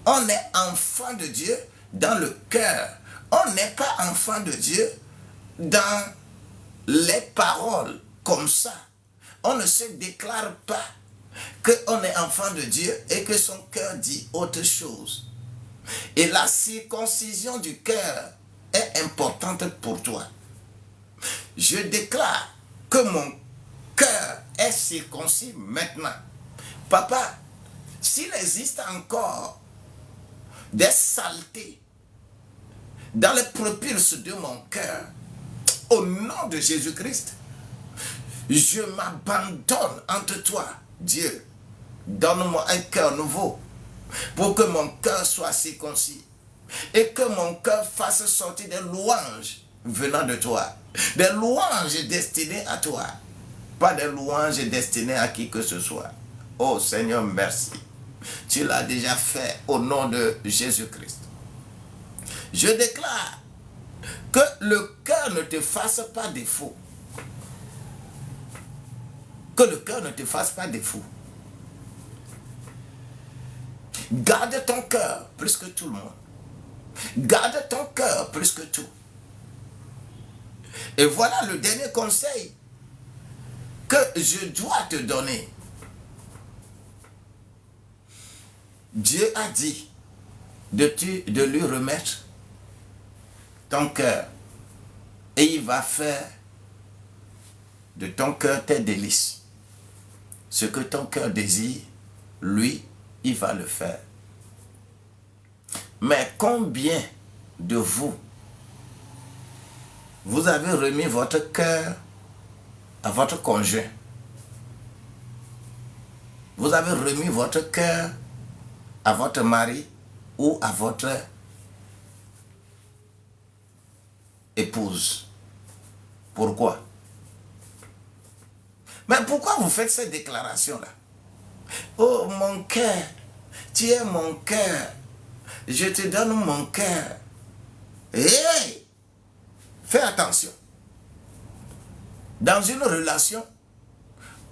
On est enfant de Dieu dans le cœur. On n'est pas enfant de Dieu dans les paroles comme ça. On ne se déclare pas qu'on est enfant de Dieu et que son cœur dit autre chose. Et la circoncision du cœur est importante pour toi. Je déclare que mon cœur est circoncis maintenant. Papa, s'il existe encore des saletés dans les propulses de mon cœur, au nom de Jésus-Christ, je m'abandonne entre toi, Dieu. Donne-moi un cœur nouveau pour que mon cœur soit circoncis et que mon cœur fasse sortir des louanges venant de toi. Des louanges destinées à toi, pas des louanges destinées à qui que ce soit. Oh Seigneur, merci. Tu l'as déjà fait au nom de Jésus-Christ. Je déclare que le cœur ne te fasse pas défaut. Que le cœur ne te fasse pas défaut. Garde ton cœur plus que tout le monde. Garde ton cœur plus que tout. Et voilà le dernier conseil que je dois te donner. Dieu a dit de lui remettre ton cœur. Et il va faire de ton cœur tes délices. Ce que ton cœur désire, lui, il va le faire. Mais combien de vous avez remis votre cœur à votre conjoint? Vous avez remis votre cœur à votre mari ou à votre épouse? Pourquoi? Mais pourquoi vous faites cette déclaration-là? Oh mon cœur, tu es mon cœur, je te donne mon cœur. Hey! Fais attention. Dans une relation,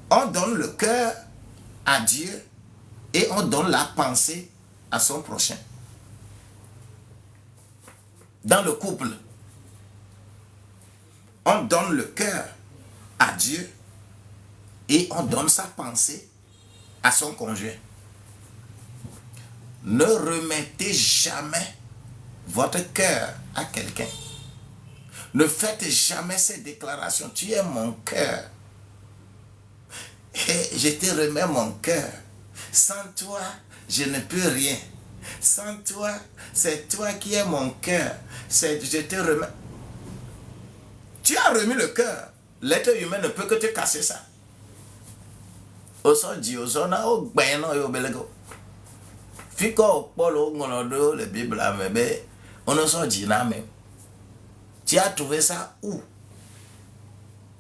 on donne le cœur à Dieu et on donne la pensée à son prochain. Dans le couple, on donne le cœur à Dieu et on donne sa pensée à son conjoint. Ne remettez jamais votre cœur à quelqu'un. Ne faites jamais ces déclarations. Tu es mon cœur. Et je te remets mon cœur. Sans toi, je ne peux rien. Sans toi, c'est toi qui es mon cœur. Je te remets. Tu as remis le cœur. L'être humain ne peut que te casser ça. La Bible, tu as trouvé ça où?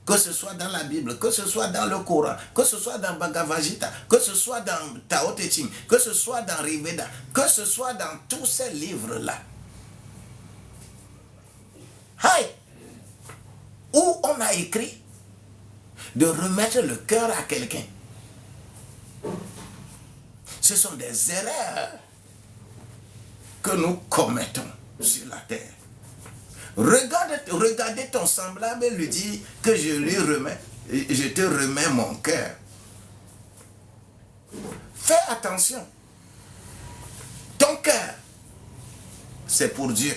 Que ce soit dans la Bible, que ce soit dans le Coran, que ce soit dans Bhagavad Gita, que ce soit dans Tao Te Ching, que ce soit dans Rigveda, que ce soit dans tous ces livres-là. Hey! Où on a écrit de remettre le cœur à quelqu'un. Ce sont des erreurs que nous commettons sur la terre. Regardez ton semblable et lui dis que je te remets mon cœur. Fais attention. Ton cœur, c'est pour Dieu.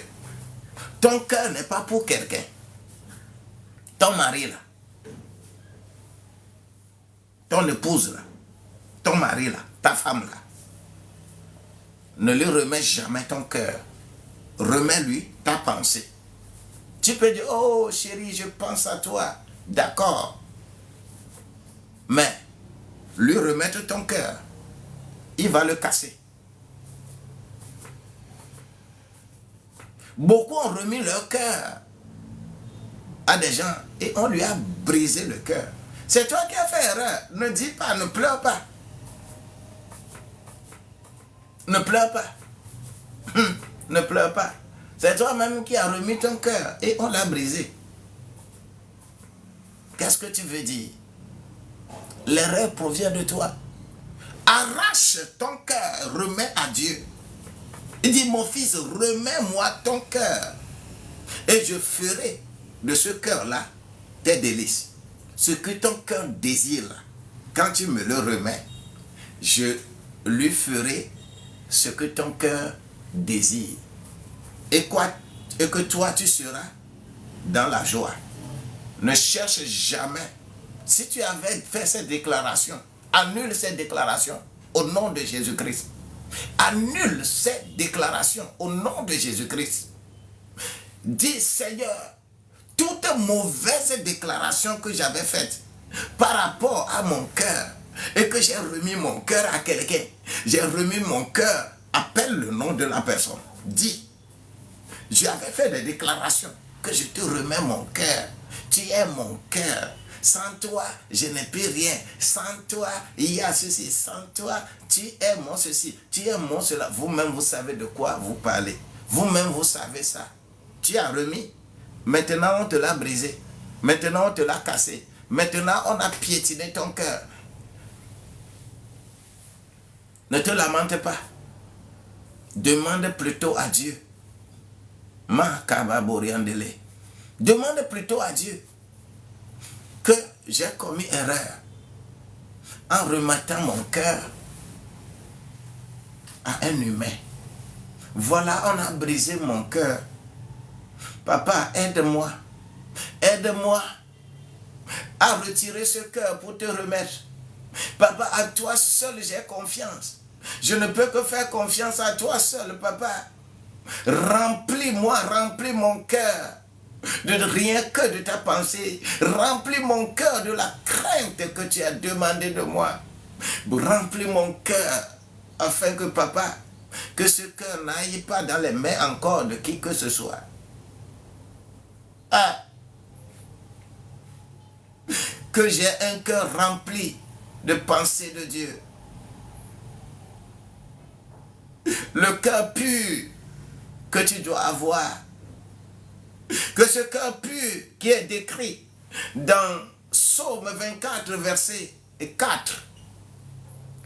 Ton cœur n'est pas pour quelqu'un. Ton mari là, ton épouse là, ton mari là, ta femme là, ne lui remets jamais ton cœur. Remets-lui ta pensée. Tu peux dire, oh chérie, je pense à toi. D'accord. Mais, lui remettre ton cœur, il va le casser. Beaucoup ont remis leur cœur à des gens et on lui a brisé le cœur. C'est toi qui as fait erreur. Ne dis pas, ne pleure pas. Ne pleure pas. Ne pleure pas. C'est toi-même qui as remis ton cœur et on l'a brisé. Qu'est-ce que tu veux dire? L'erreur provient de toi. Arrache ton cœur, remets à Dieu. Il dit, mon fils, remets-moi ton cœur. Et je ferai de ce cœur-là tes délices. Ce que ton cœur désire, quand tu me le remets, je lui ferai ce que ton cœur désire. Et que toi, tu seras dans la joie. Ne cherche jamais. Si tu avais fait cette déclaration, annule cette déclaration au nom de Jésus-Christ. Annule cette déclaration au nom de Jésus-Christ. Dis, Seigneur, toute mauvaise déclaration que j'avais faite par rapport à mon cœur et que j'ai remis mon cœur à quelqu'un, j'ai remis mon cœur, appelle le nom de la personne. Dis, j'avais fait des déclarations que je te remets mon cœur. Tu es mon cœur. Sans toi, je n'ai plus rien. Sans toi, il y a ceci. Sans toi, tu es mon ceci. Tu es mon cela. Vous-même, vous savez de quoi vous parlez. Vous-même, vous savez ça. Tu as remis. Maintenant, on te l'a brisé. Maintenant, on te l'a cassé. Maintenant, on a piétiné ton cœur. Ne te lamente pas. Demande plutôt à Dieu. Demande plutôt à Dieu que j'ai commis erreur en remettant mon cœur à un humain. Voilà, on a brisé mon cœur. Papa, aide-moi. Aide-moi à retirer ce cœur pour te remettre. Papa, à toi seul j'ai confiance. Je ne peux que faire confiance à toi seul, papa. Remplis-moi, remplis mon cœur de rien que de ta pensée. Remplis mon cœur de la crainte que tu as demandé de moi. Remplis mon cœur afin que papa, que ce cœur n'aille pas dans les mains encore de qui que ce soit. Ah, que j'ai un cœur rempli de pensées de Dieu. Le cœur pur que tu dois avoir. Que ce cœur pur qui est décrit dans Psaume 24, verset 4.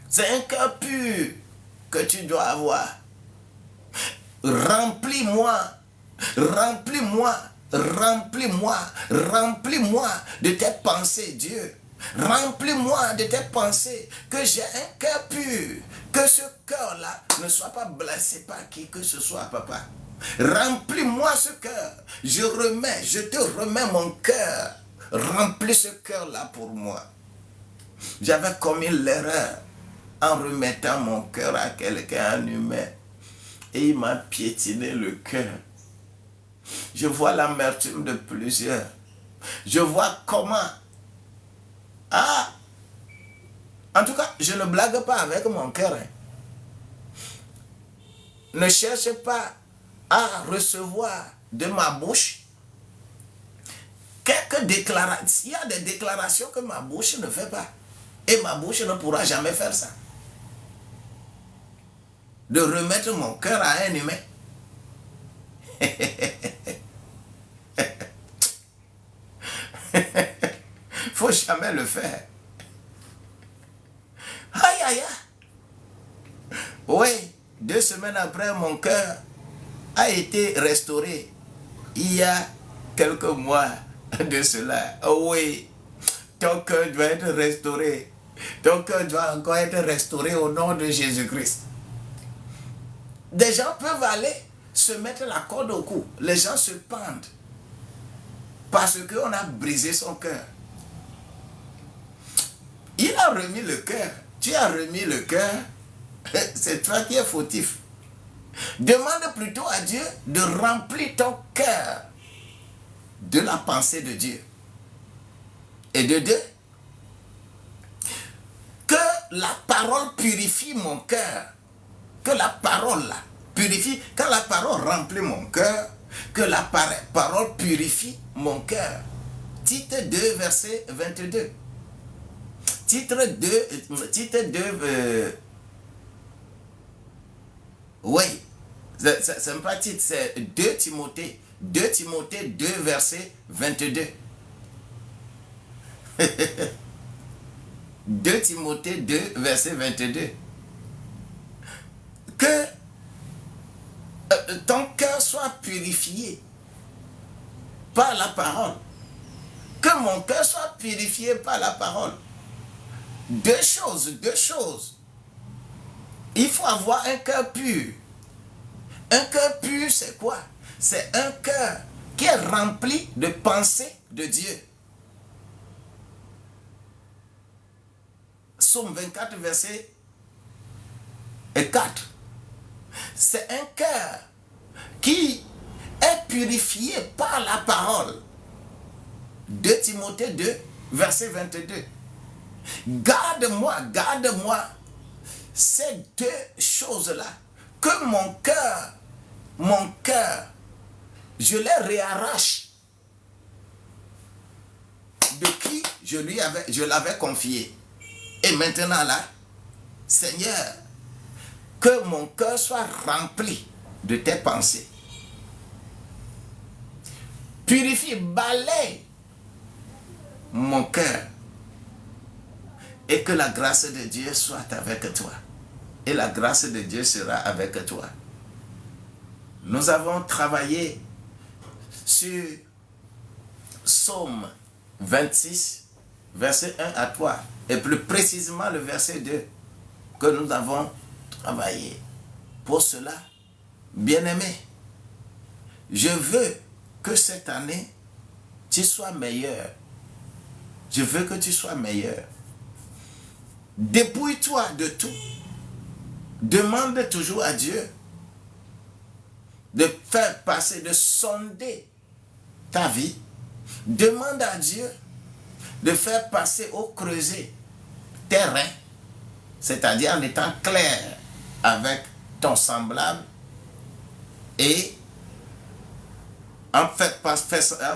C'est un cœur pur que tu dois avoir. Remplis-moi, remplis-moi, remplis-moi, remplis-moi de tes pensées, Dieu. Remplis-moi de tes pensées, que j'ai un cœur pur, que ce cœur-là ne soit pas blessé par qui que ce soit, papa. Remplis-moi ce cœur, je te remets mon cœur. Remplis ce cœur-là pour moi. J'avais commis l'erreur en remettant mon cœur à quelqu'un, un humain, et il m'a piétiné le cœur. Je vois l'amertume de plusieurs. Je vois comment... Ah! En tout cas, je ne blague pas avec mon cœur. Hein. Ne cherche pas à recevoir de ma bouche quelques déclarations. Il y a des déclarations que ma bouche ne fait pas. Et ma bouche ne pourra jamais faire ça. De remettre mon cœur à un humain. Faut jamais le faire. Aïe, aïe, aïe. Oui, 2 semaines après, mon cœur a été restauré. Il y a quelques mois de cela. Oh oui, ton cœur doit être restauré. Ton cœur doit encore être restauré au nom de Jésus-Christ. Des gens peuvent aller se mettre la corde au cou. Les gens se pendent parce qu'on a brisé son cœur. Il a remis le cœur. Tu as remis le cœur. C'est toi qui es fautif. Demande plutôt à Dieu de remplir ton cœur de la pensée de Dieu. Et de deux, que la parole purifie mon cœur. Que la parole là, purifie. Quand la parole remplit mon cœur, que la parole purifie mon cœur. Titre 2, verset 22. Titre 2, oui, c'est pas titre, c'est 2 Timothée. 2 Timothée 2, verset 22. 2 Timothée 2, verset 22. Que ton cœur soit purifié par la parole. Que mon cœur soit purifié par la parole. Deux choses. Il faut avoir un cœur pur. Un cœur pur, c'est quoi? C'est un cœur qui est rempli de pensées de Dieu. Psaume 24, verset 4. C'est un cœur qui est purifié par la parole. 2 Timothée 2, verset 22. Garde-moi ces 2 choses-là. Que mon cœur, je les réarrache de qui je l'avais confié. Et maintenant là, Seigneur, que mon cœur soit rempli de tes pensées. Purifie, balaye mon cœur. Et que la grâce de Dieu soit avec toi. Et la grâce de Dieu sera avec toi. Nous avons travaillé sur Psaume 26, verset 1 à 3. Et plus précisément le verset 2 que nous avons travaillé. Pour cela, bien-aimé, je veux que cette année, tu sois meilleur. Je veux que tu sois meilleur. Dépouille-toi de tout. Demande toujours à Dieu de faire passer, de sonder ta vie. Demande à Dieu de faire passer au creuset tes reins, c'est-à-dire en étant clair avec ton semblable et en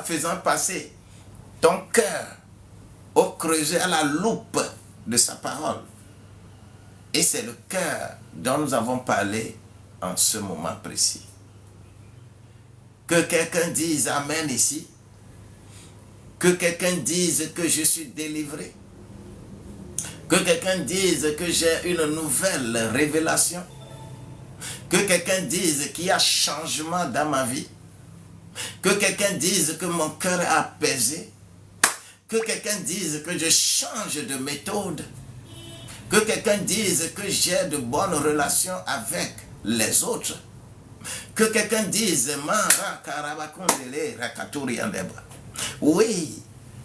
faisant passer ton cœur au creuset, à la loupe de sa parole. Et c'est le cœur dont nous avons parlé en ce moment précis. Que quelqu'un dise Amen ici. Que quelqu'un dise que je suis délivré. Que quelqu'un dise que j'ai une nouvelle révélation. Que quelqu'un dise qu'il y a changement dans ma vie. Que quelqu'un dise que mon cœur est apaisé. Que quelqu'un dise que je change de méthode. Que quelqu'un dise que j'ai de bonnes relations avec les autres. Que quelqu'un dise, oui,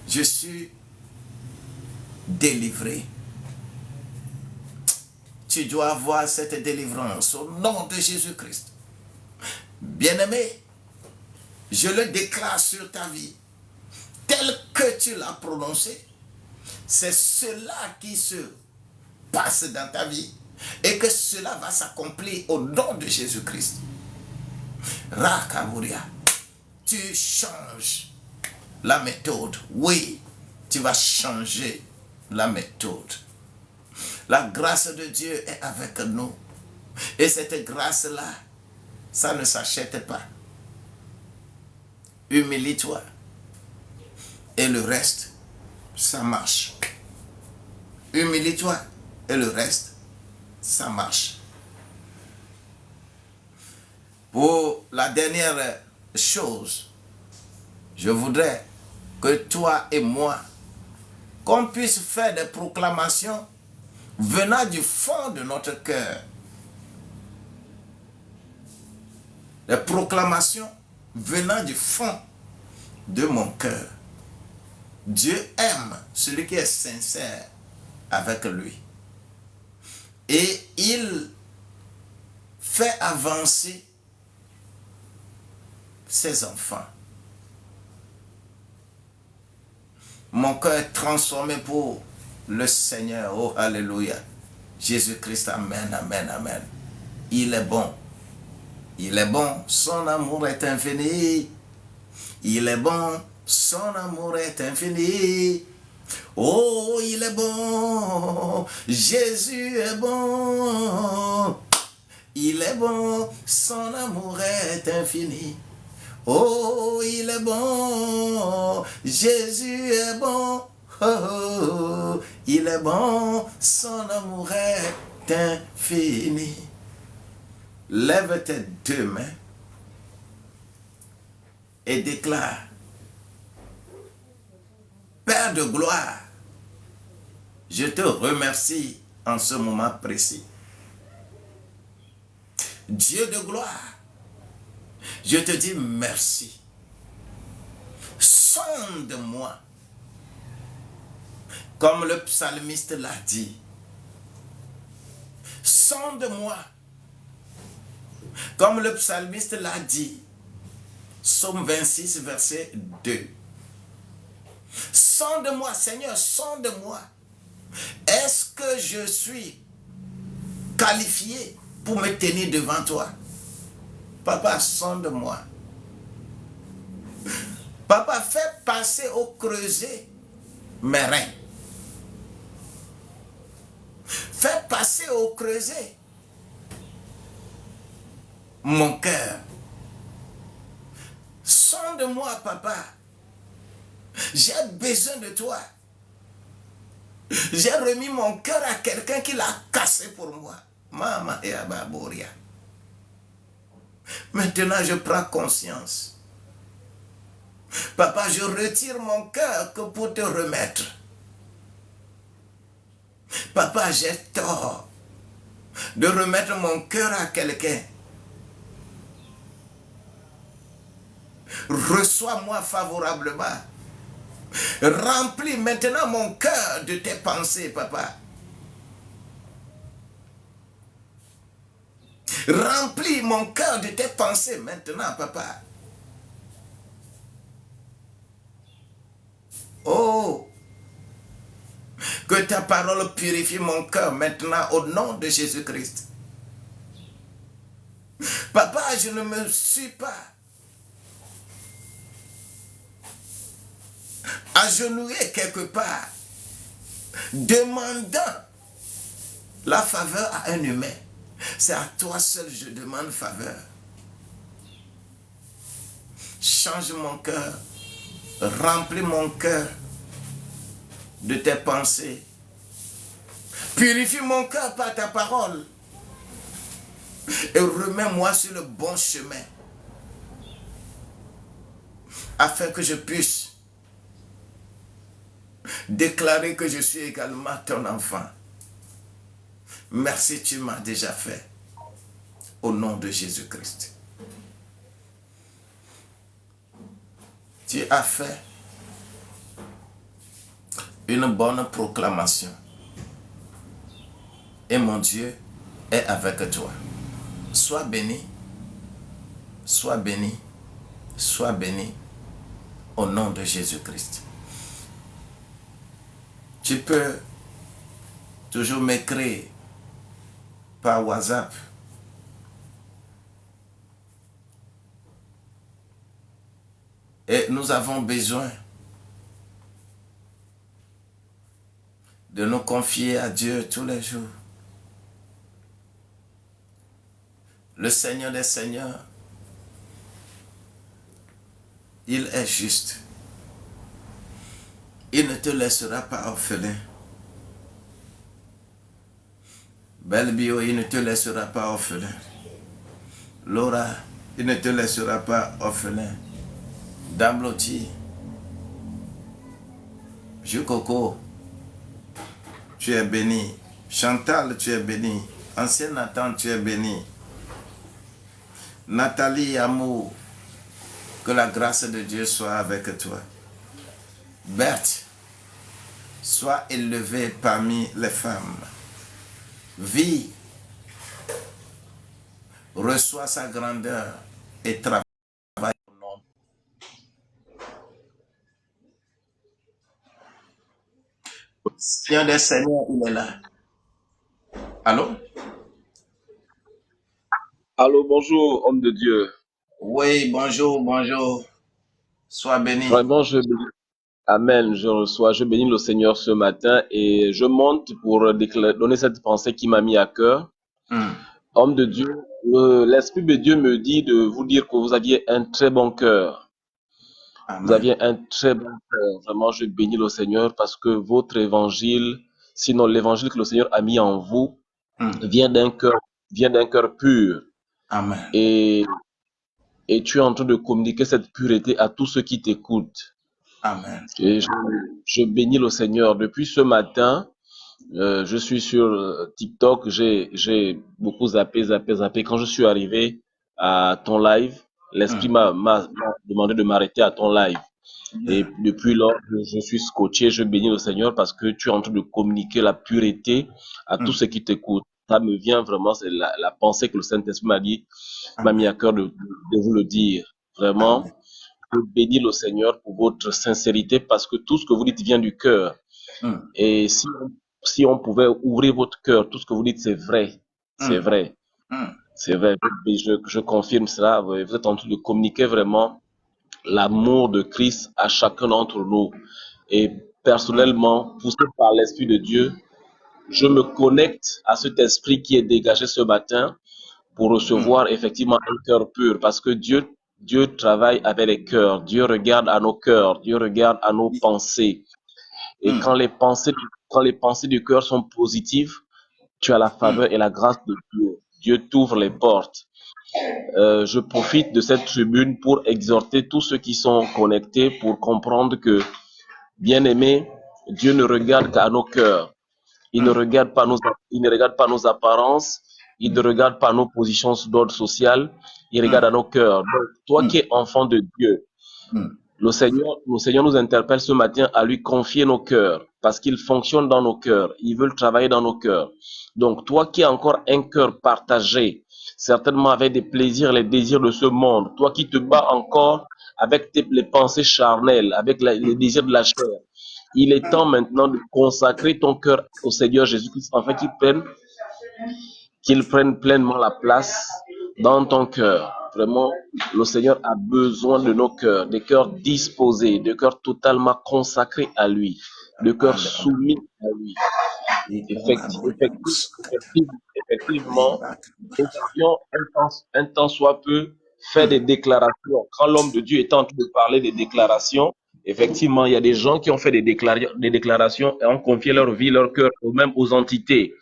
je suis délivré. Tu dois avoir cette délivrance au nom de Jésus-Christ. Bien-aimé, je le déclare sur ta vie. Tel que tu l'as prononcé, c'est cela qui se passe dans ta vie et que cela va s'accomplir au nom de Jésus-Christ. Rakaburia, tu changes la méthode. Oui, tu vas changer la méthode. La grâce de Dieu est avec nous. Et cette grâce-là, ça ne s'achète pas. Humilie-toi. Et le reste, ça marche. Humilie-toi. Et le reste, ça marche. Pour la dernière chose, je voudrais que toi et moi, qu'on puisse faire des proclamations venant du fond de notre cœur. Des proclamations venant du fond de mon cœur. Dieu aime celui qui est sincère avec lui. Et il fait avancer ses enfants. Mon cœur est transformé pour le Seigneur. Oh, alléluia. Jésus-Christ, amen, amen, amen. Il est bon. Il est bon. Son amour est infini. Il est bon. Son amour est infini. Oh, il est bon. Jésus est bon. Il est bon. Son amour est infini. Oh, il est bon, Jésus est bon, oh, il est bon, son amour est infini. Lève tes deux mains et déclare, Père de gloire, je te remercie en ce moment précis. Dieu de gloire, je te dis merci. Sonde-moi. Comme le psalmiste l'a dit. Sonde-moi. Comme le psalmiste l'a dit. Psaume 26, verset 2. Sonde-moi, Seigneur, sonde-moi. Est-ce que je suis qualifié pour me tenir devant toi? Papa, sonde-moi. Papa, fais passer au creuset mes reins. Fais passer au creuset mon cœur. Sonde-moi, papa. J'ai besoin de toi. J'ai remis mon cœur à quelqu'un qui l'a cassé pour moi. Mama et Ababoria. Maintenant, je prends conscience. Papa, je retire mon cœur que pour te remettre. Papa, j'ai tort de remettre mon cœur à quelqu'un. Reçois-moi favorablement. Remplis maintenant mon cœur de tes pensées, papa. Remplis mon cœur de tes pensées maintenant, papa. Oh, que ta parole purifie mon cœur maintenant au nom de Jésus-Christ. Papa, je ne me suis pas agenouillé quelque part, demandant la faveur à un humain. C'est à toi seul je demande faveur. Change mon cœur. Remplis mon cœur de tes pensées. Purifie mon cœur par ta parole. et remets-moi sur le bon chemin, afin que je puisse déclarer que je suis également ton enfant. Merci, tu m'as déjà fait. Au nom de Jésus-Christ. Tu as fait une bonne proclamation. Et mon Dieu est avec toi. Sois béni, sois béni, sois béni au nom de Jésus-Christ. Tu peux toujours m'écrire par WhatsApp. Et nous avons besoin de nous confier à Dieu tous les jours. Le Seigneur des Seigneurs, il est juste. Il ne te laissera pas orphelin. Belbio, il ne te laissera pas orphelin. Laura, il ne te laissera pas orphelin. Dambloti, Jukoko, tu es béni. Chantal, tu es béni. Ancien Nathan, tu es béni. Nathalie, amour, que la grâce de Dieu soit avec toi. Berthe, sois élevée parmi les femmes. Vie, reçois sa grandeur et travaille au nom. Seigneur des Seigneurs, il est là. Allô? Allô, bonjour, homme de Dieu. Oui, bonjour, bonjour. Sois béni. Vraiment, Amen, je bénis le Seigneur ce matin et je monte pour donner cette pensée qui m'a mis à cœur. Homme de Dieu, l'Esprit de Dieu me dit de vous dire que vous aviez un très bon cœur. Amen. Vous aviez un très bon cœur. Vraiment, je bénis le Seigneur parce que votre évangile, sinon l'évangile que le Seigneur a mis en vous, vient d'un cœur pur. Amen. Et tu es en train de communiquer cette pureté à tous ceux qui t'écoutent. Amen. Et je bénis le Seigneur. Depuis ce matin, je suis sur TikTok. J'ai beaucoup zappé. Quand je suis arrivé à ton live, l'Esprit m'a demandé de m'arrêter à ton live. Et depuis lors, je suis scotché. Je bénis le Seigneur parce que tu es en train de communiquer la pureté à tous ceux qui t'écoutent. Ça me vient vraiment, c'est la pensée que le Saint-Esprit m'a mis à cœur de vous le dire. Vraiment. Amen. Je bénis le Seigneur pour votre sincérité parce que tout ce que vous dites vient du cœur. Et si on pouvait ouvrir votre cœur, tout ce que vous dites, c'est vrai. C'est vrai. C'est vrai. Je confirme cela. Vous êtes en train de communiquer vraiment l'amour de Christ à chacun d'entre nous. Et personnellement, poussé par l'Esprit de Dieu, je me connecte à cet esprit qui est dégagé ce matin pour recevoir effectivement un cœur pur parce que Dieu travaille avec les cœurs. Dieu regarde à nos cœurs. Dieu regarde à nos pensées. Et quand les pensées du cœur sont positives, tu as la faveur et la grâce de Dieu. Dieu t'ouvre les portes. Je profite de cette tribune pour exhorter tous ceux qui sont connectés pour comprendre que, bien aimé, Dieu ne regarde qu'à nos cœurs. Il ne regarde pas nos apparences. Il ne regarde pas nos positions d'ordre social. Il regarde à nos cœurs. Donc, toi qui es enfant de Dieu, le Seigneur nous interpelle ce matin à lui confier nos cœurs parce qu'il fonctionne dans nos cœurs. Il veut travailler dans nos cœurs. Donc, toi qui as encore un cœur partagé, certainement avec des plaisirs, les désirs de ce monde, toi qui te bats encore avec les pensées charnelles, avec les désirs de la chair, il est temps maintenant de consacrer ton cœur au Seigneur Jésus-Christ afin qu'il prenne pleinement la place dans ton cœur. Vraiment, le Seigneur a besoin de nos cœurs, des cœurs disposés, des cœurs totalement consacrés à lui, des cœurs soumis à lui. Effectivement, nous avions un temps soit peu fait des déclarations. Quand l'homme de Dieu était en train de parler des déclarations, effectivement, il y a des gens qui ont fait des déclarations et ont confié leur vie, leur cœur, même aux entités.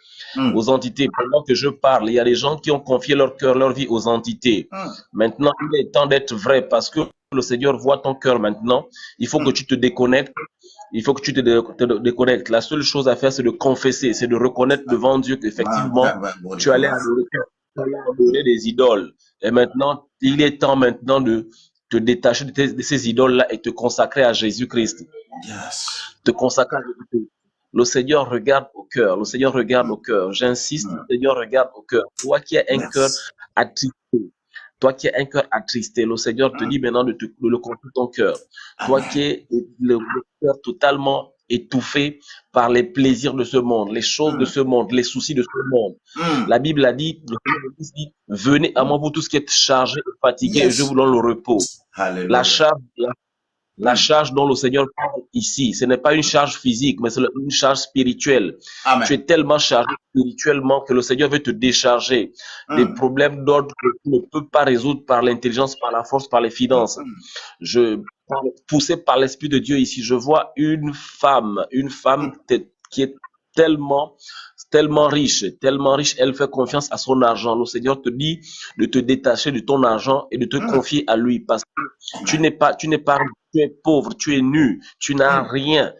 aux entités. Pendant que je parle, il y a des gens qui ont confié leur cœur, leur vie aux entités. Maintenant, il est temps d'être vrai parce que le Seigneur voit ton cœur maintenant. Il faut que tu te déconnectes. Il faut que tu te déconnectes. La seule chose à faire, c'est de confesser, c'est de reconnaître devant Dieu qu'effectivement, tu allais adorer des idoles. Et maintenant, il est temps maintenant de te détacher de ces idoles-là et te consacrer à Jésus-Christ. Te consacrer à Jésus-Christ. Le Seigneur regarde au cœur. Le Seigneur regarde au cœur. J'insiste, le Seigneur regarde au cœur. Toi qui as un cœur attristé, toi qui as un cœur attristé, le Seigneur te dit maintenant de le confier ton cœur. Toi qui es le cœur totalement étouffé par les plaisirs de ce monde, les choses de ce monde, les soucis de ce monde. La Bible a dit, venez à moi vous tous qui êtes chargés et fatigués et je vous donne le repos. La charge dont le Seigneur parle ici, ce n'est pas une charge physique, mais c'est une charge spirituelle. Amen. Tu es tellement chargé spirituellement que le Seigneur veut te décharger des problèmes d'ordre que tu ne peux pas résoudre par l'intelligence, par la force, par les finances. Poussé par l'Esprit de Dieu ici, je vois une femme qui est tellement riche, elle fait confiance à son argent. Le Seigneur te dit de te détacher de ton argent et de te confier à lui parce que tu n'es pas riche, tu es pauvre, tu es nu, tu n'as rien,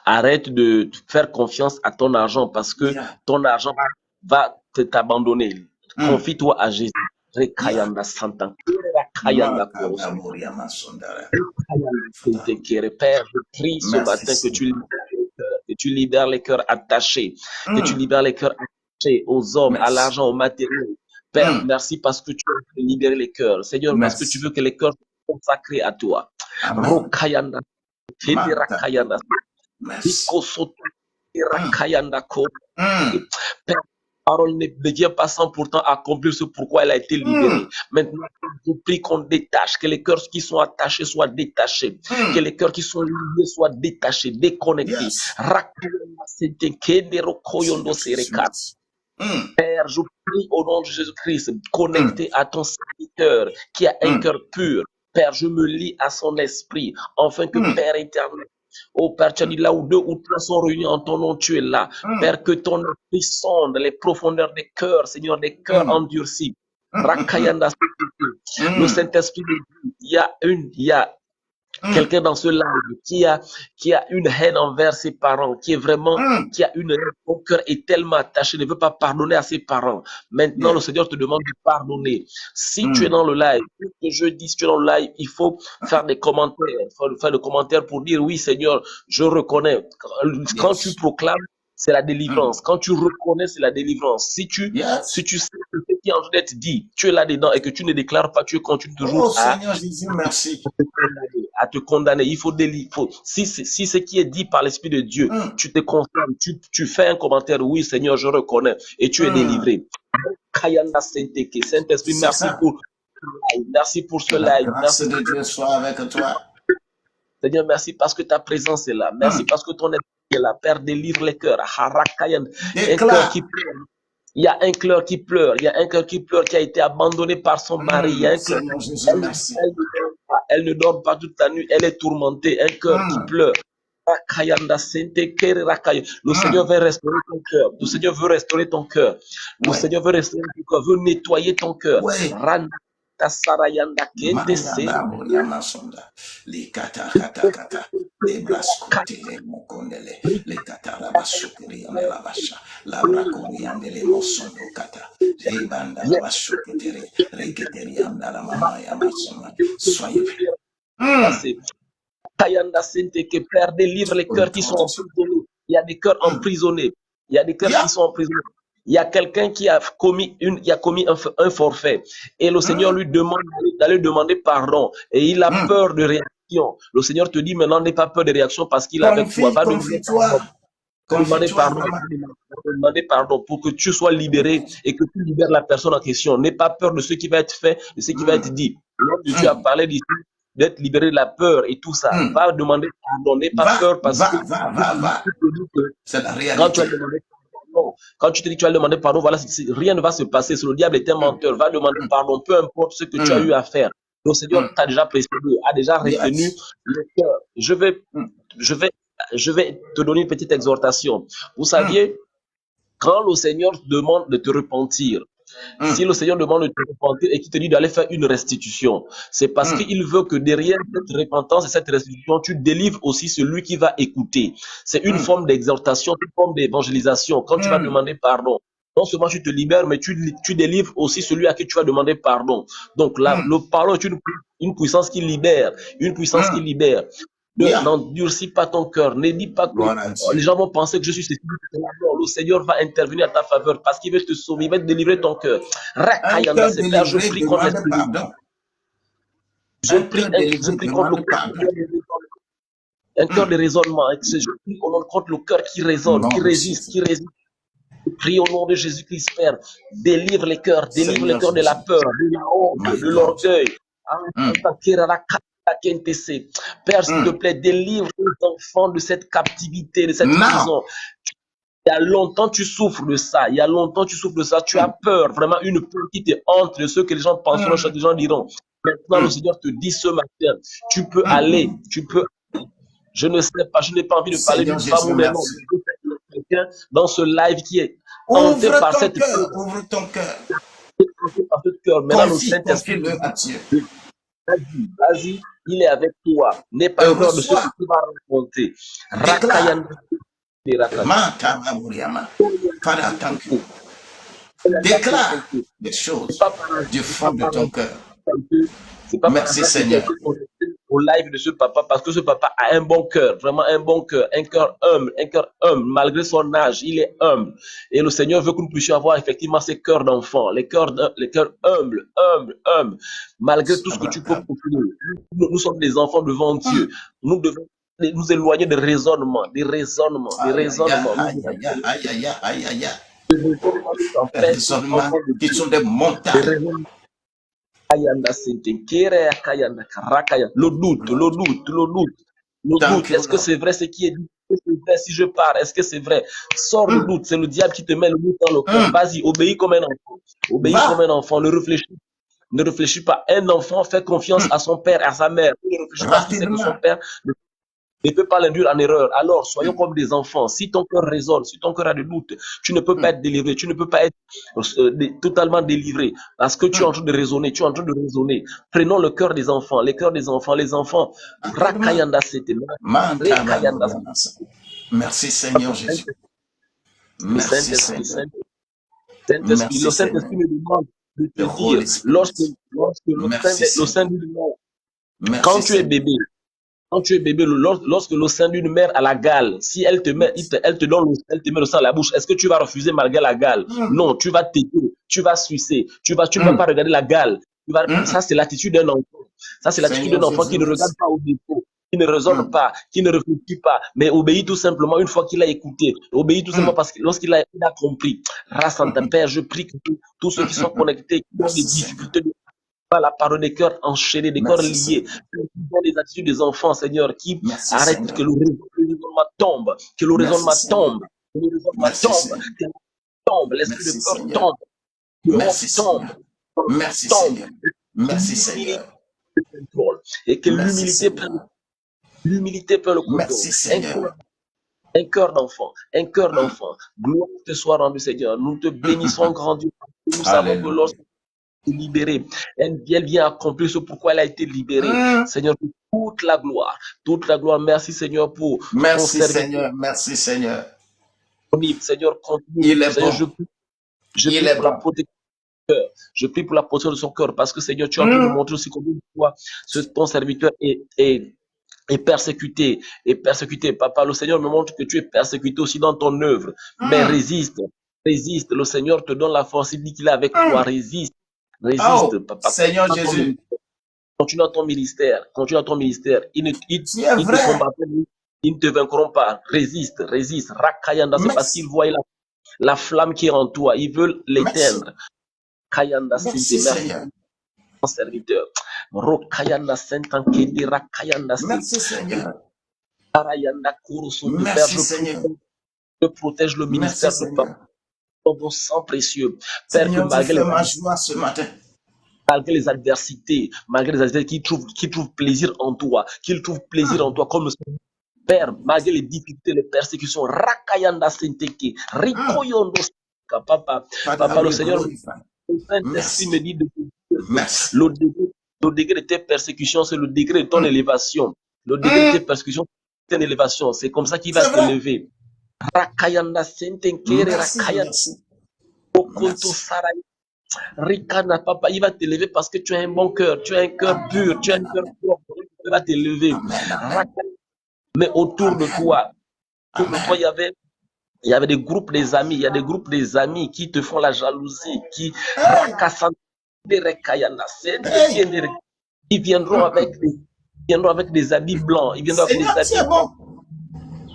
arrête de faire confiance à ton argent parce que ton argent va t'abandonner. Confie-toi à Jésus. Je prie ce matin que tu libères les cœurs attachés, que tu libères les cœurs attachés aux hommes, à l'argent, au matériel. Père, merci parce que tu veux libérer les cœurs. Seigneur, parce que tu veux que les cœurs soient consacrés à toi. Père, la parole ne vient pas sans pourtant accomplir ce pourquoi elle a été libérée. Maintenant, je prie qu'on détache, que les cœurs qui sont attachés soient détachés, que les cœurs qui sont liés soient détachés, déconnectés. Père, je prie au nom de Jésus-Christ, connecté à ton serviteur qui a un cœur pur. Père, je me lie à son esprit, afin que Père éternel, oh Père, tu as dit là où 2 ou 3 sont réunis en ton nom, tu es là. Père, que ton esprit sonde les profondeurs des cœurs, Seigneur, des cœurs endurcis. Le Saint-Esprit, il y a quelqu'un dans ce live qui a une haine envers ses parents, qui est vraiment, qui a une haine, son cœur est tellement attaché, ne veut pas pardonner à ses parents. Maintenant, le Seigneur te demande de pardonner. Si tu es dans le live, que je dis, si tu es dans le live, il faut faire des commentaires, pour dire oui, Seigneur, je reconnais. Quand tu proclames, c'est la délivrance. Quand tu reconnais, c'est la délivrance. Si tu sais que ce qui est en train d'être dit, tu es là-dedans et que tu ne déclares pas, tu continues toujours Seigneur Jésus, merci. À te condamner. Il faut si ce qui est dit par l'Esprit de Dieu, tu te consommes, tu fais un commentaire, oui Seigneur, je reconnais, et tu es délivré. Saint-Esprit, merci pour ce live. La grâce de Dieu soit avec toi. Seigneur, merci parce que ta présence est là. Merci parce que ton esprit est là. Père, délivre les cœurs. Un cœur qui pleure. Il y a un cœur qui pleure. Il y a un cœur qui pleure qui a été abandonné par son mari. Il y a un cœur. Elle ne dort pas toute la nuit. Elle est tourmentée. Un cœur qui pleure. Le Seigneur veut restaurer ton cœur. Le Seigneur veut restaurer ton cœur. Le Seigneur veut restaurer ton cœur. Veut nettoyer ton cœur. Les kata kata kata les blascote les mokondele les kata la basukuri ande la basha la brakuri ande les mosondo kata les banda la basukuri reketeri ande la mama ya masoma soyez Kayanda Sente, que Père délivre les cœurs qui sont emprisonnés. Il y a des cœurs emprisonnés. Il y a des cœurs qui sont emprisonnés. Il y a quelqu'un qui a commis un forfait et le Seigneur lui demande d'aller demander pardon et il a peur de réaction. Le Seigneur te dit maintenant n'aie pas peur de réaction parce qu'il est avec toi. Va demander pardon pour que tu sois libéré et que tu libères la personne en question. N'aie pas peur de ce qui va être fait, de ce qui va être dit. L'homme de Dieu a parlé d'ici d'être libéré de la peur et tout ça. Va demander pardon. N'aie pas peur parce que c'est la réalité. Quand tu te dis que tu vas demander pardon, voilà, rien ne va se passer. Le diable est un menteur. Va demander pardon, peu importe ce que tu as eu à faire. Le Seigneur t'a déjà précédé, a déjà retenu le cœur. Je vais je vais te donner une petite exhortation. Vous saviez, quand le Seigneur demande de te repentir, si le Seigneur demande de te repentir et qu'il te dit d'aller faire une restitution, c'est parce qu'il veut que derrière cette repentance et cette restitution, tu délivres aussi celui qui va écouter. C'est une forme d'exhortation, une forme d'évangélisation. Quand tu vas demander pardon, non seulement tu te libères, mais tu délivres aussi celui à qui tu vas demander pardon. Donc là, le pardon est une puissance qui libère, une puissance qui libère. N'endurcis pas ton cœur. Ne dis pas que les gens vont penser que je suis ceci. Non, le Seigneur va intervenir à ta faveur parce qu'il veut te sauver, il va te délivrer ton cœur. Je prie contre l'esprit. Je prie contre le cœur. Un cœur de raisonnement. Je prie contre le cœur qui raisonne, qui résiste, qui résiste. Je prie au nom de Jésus-Christ, Père. Délivre les cœurs de la peur, de la honte, de l'orgueil. Père, s'il te plaît, délivre les enfants de cette captivité, de cette prison. Il y a longtemps tu souffres de ça. Il y a longtemps tu souffres de ça. Tu as peur, vraiment une peur qui te hante de ce que les gens penseront, ce que les gens diront. Maintenant, le Seigneur te dit ce matin, tu peux aller, tu peux. Je ne sais pas, je n'ai pas envie de parler d'une femme ou d'un homme. Dans ce live qui est hanté par cette peur. Ouvre ton cœur. Par ce cœur. Maintenant, le Saint-Esprit. Vas-y, il est avec toi. N'aie pas peur de ce que tu vas raconter. Déclare des choses du fond de ton cœur. Merci Seigneur. Au live de ce papa, parce que ce papa a un bon cœur, vraiment un bon cœur, un cœur humble, malgré son âge, il est humble. Et le Seigneur veut que nous puissions avoir effectivement ces cœurs d'enfants, les cœurs humbles, malgré tout ce que tu peux construire. Nous sommes des enfants devant Dieu. Nous devons nous éloigner des raisonnements. Des raisonnements qui sont des montagnes. Le doute. Est-ce que c'est vrai ce qui est dit? Est-ce que c'est vrai si je pars? Est-ce que c'est vrai? Sors le doute. C'est le diable qui te met le doute dans le cœur. Vas-y, obéis comme un enfant. Obéis comme un enfant. Ne réfléchis pas. Un enfant fait confiance à son père, à sa mère. Ne réfléchis pas si c'est que son père ne peut pas l'induire en erreur. Alors, soyons comme des enfants. Si ton cœur résonne, si ton cœur a des doutes, tu ne peux pas être délivré, tu ne peux pas être totalement délivré parce que tu es en train de raisonner, Prenons le cœur des enfants, les cœurs des enfants, les enfants. Merci Seigneur Jésus. Merci Seigneur. Le Saint-Esprit me demande de te dire, lorsque le sein d'une mère, quand tu es bébé, lorsque le sein d'une mère a la gale, si elle te met, elle te met le sang à la bouche, est-ce que tu vas refuser malgré la gale? Non, tu vas t'aider, tu vas sucer, tu vas pas regarder la gale. Ça, c'est l'attitude d'un enfant. Ça, c'est l'attitude d'un enfant qui ne regarde pas au défaut, qui ne raisonne pas, qui ne réfléchit pas, mais obéit tout simplement une fois qu'il a écouté. Obéit tout simplement parce que lorsqu'il a compris. Grâce à ta Père, je prie que tous ceux qui sont connectés, qui ont des difficultés de la parole des cœurs enchaînés, des cœurs liés, les attitudes des enfants, Seigneur, qui arrêtent que le raisonnement tombe, que le raisonnement tombe, l'esprit de peur tombe, tombe. Merci Seigneur. Merci Seigneur. Et que l'humilité prenne le contrôle. Merci Seigneur. Un cœur d'enfant. Gloire te soit rendue, Seigneur. Nous te bénissons, grand Dieu. Nous savons que lorsque libérée. Elle vient accomplir ce pourquoi elle a été libérée. Seigneur, toute la gloire. Merci Seigneur pour merci Seigneur. Merci Seigneur. Seigneur, continue. Il est Seigneur, bon. Je prie pour la protection de son cœur. Je prie pour la protection de son cœur parce que Seigneur, tu as envie de montrer aussi combien de fois ton serviteur est persécuté. Papa, le Seigneur me montre que tu es persécuté aussi dans ton œuvre. Mais résiste. Le Seigneur te donne la force. Il dit qu'il est avec toi. Résiste, papa. Seigneur Jésus. Continue ton ministère. Ils ne te vaincront pas. Résiste. Rakayanda, c'est parce qu'ils voient la flamme qui est en toi. Ils veulent l'éteindre. Kayanda, merci Seigneur. Mon serviteur. Rokayanda, Saint-Ankedi, Rakayanda, merci Seigneur. Arayanda, Kurusu, merci Seigneur. Je protège le ministère de papa. Ton sang précieux. Père, Seigneur, que ma joie ce matin. Malgré les adversités, qui trouvent plaisir en toi, comme Père, malgré les difficultés, les persécutions, Rakayanda Senteke, Rikoyondo, Papa, le Seigneur, le Saint-Esprit me dit de le degré de tes persécutions, c'est le degré de ton élévation. Le degré de tes persécutions, c'est une élévation. C'est comme ça qu'il va t'élever. Rakayanda Senteke, Rakayanda Okonto Saray. Rikana, papa, il va t'élever parce que tu as un bon cœur, tu as un cœur pur, tu as un cœur propre, il va t'élever. Mais autour de toi, il y avait des groupes des amis, il y a des groupes des amis qui te font la jalousie, qui ils viendront avec des habits blancs, ils viendront avec des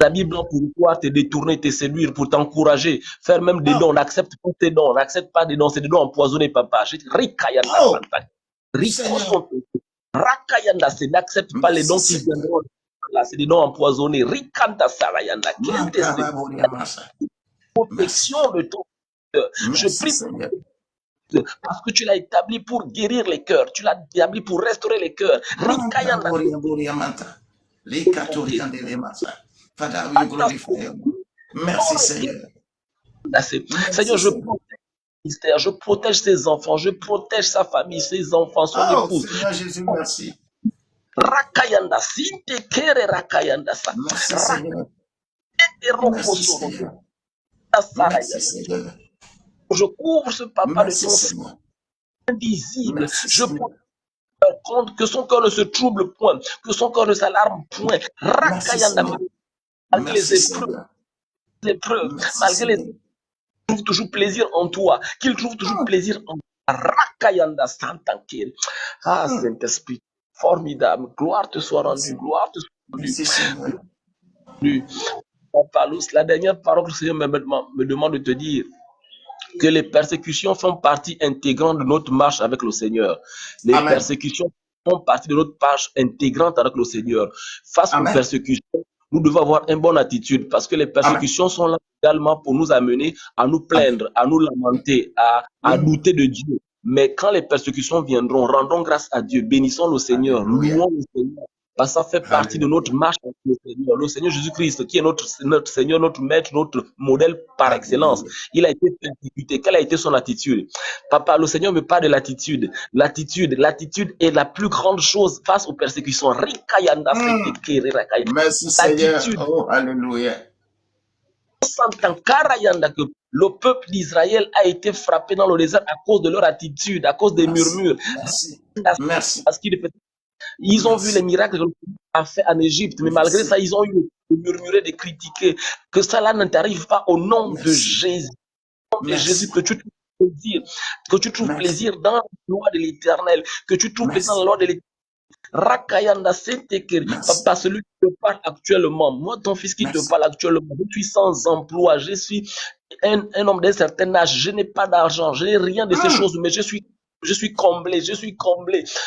habits blancs pour pouvoir te détourner, te séduire, pour t'encourager, faire même des dons. On n'accepte pas tes dons, on n'accepte pas des dons, c'est des dons empoisonnés, papa. Rakayanda, c'est n'accepte pas les dons qui viendront là, c'est des dons empoisonnés. Rikanda Sarayanda, protection de ton cœur. Je prie parce que tu l'as établi pour guérir les cœurs, tu l'as établi pour restaurer les cœurs. Rikayanda. Father, we glorify you. Merci, Seigneur. Seigneur, je protège ses enfants, je protège sa famille, ses enfants, son épouse. Seigneur Jésus, merci. Rakayanda, Sinte Kere Rakayanda, merci, Seigneur. Merci, Seigneur. Je couvre ce papa de son sang invisible. Je compte que son cœur ne se trouble point, que son cœur ne s'alarme point. Rakayanda, malgré les épreuves, malgré les trouve toujours plaisir en toi, qu'il trouve toujours plaisir en toi. Rakayanda Santankir. Ah, Saint-Esprit, formidable. Gloire te soit rendue, gloire te soit rendue. La dernière parole que le Seigneur me demande de te dire que les persécutions font partie intégrante de notre marche avec le Seigneur. Les persécutions font partie de notre marche intégrante avec le Seigneur. Face aux persécutions, nous devons avoir une bonne attitude parce que les persécutions sont là également pour nous amener à nous plaindre, à nous lamenter, à douter de Dieu. Mais quand les persécutions viendront, rendons grâce à Dieu, bénissons le Seigneur, louons le Seigneur. Parce que ça fait partie de notre marche avec le Seigneur. Le Seigneur Jésus-Christ, qui est notre Seigneur, notre Maître, notre modèle par excellence. Il a été persécuté. Quelle a été son attitude? Papa, le Seigneur me parle de l'attitude. L'attitude est la plus grande chose face aux persécutions. Merci Seigneur. Oh, alléluia. Le peuple d'Israël a été frappé dans le désert à cause de leur attitude, à cause des murmures. Merci. Parce ils ont vu les miracles que le Seigneur a fait en Égypte, mais malgré ça, ils ont eu de murmurer, de critiquer. Que cela ne t'arrive pas au nom de Jésus. Au nom de Jésus, que tu trouves plaisir dans la loi de l'Éternel, que tu trouves plaisir dans la loi de l'Éternel. Rakayanda Sentekeri, papa, celui qui te parle actuellement, moi, ton fils qui te parle actuellement, je suis sans emploi, je suis un homme d'un certain âge, je n'ai pas d'argent, je n'ai rien de ces choses, mais je suis comblé,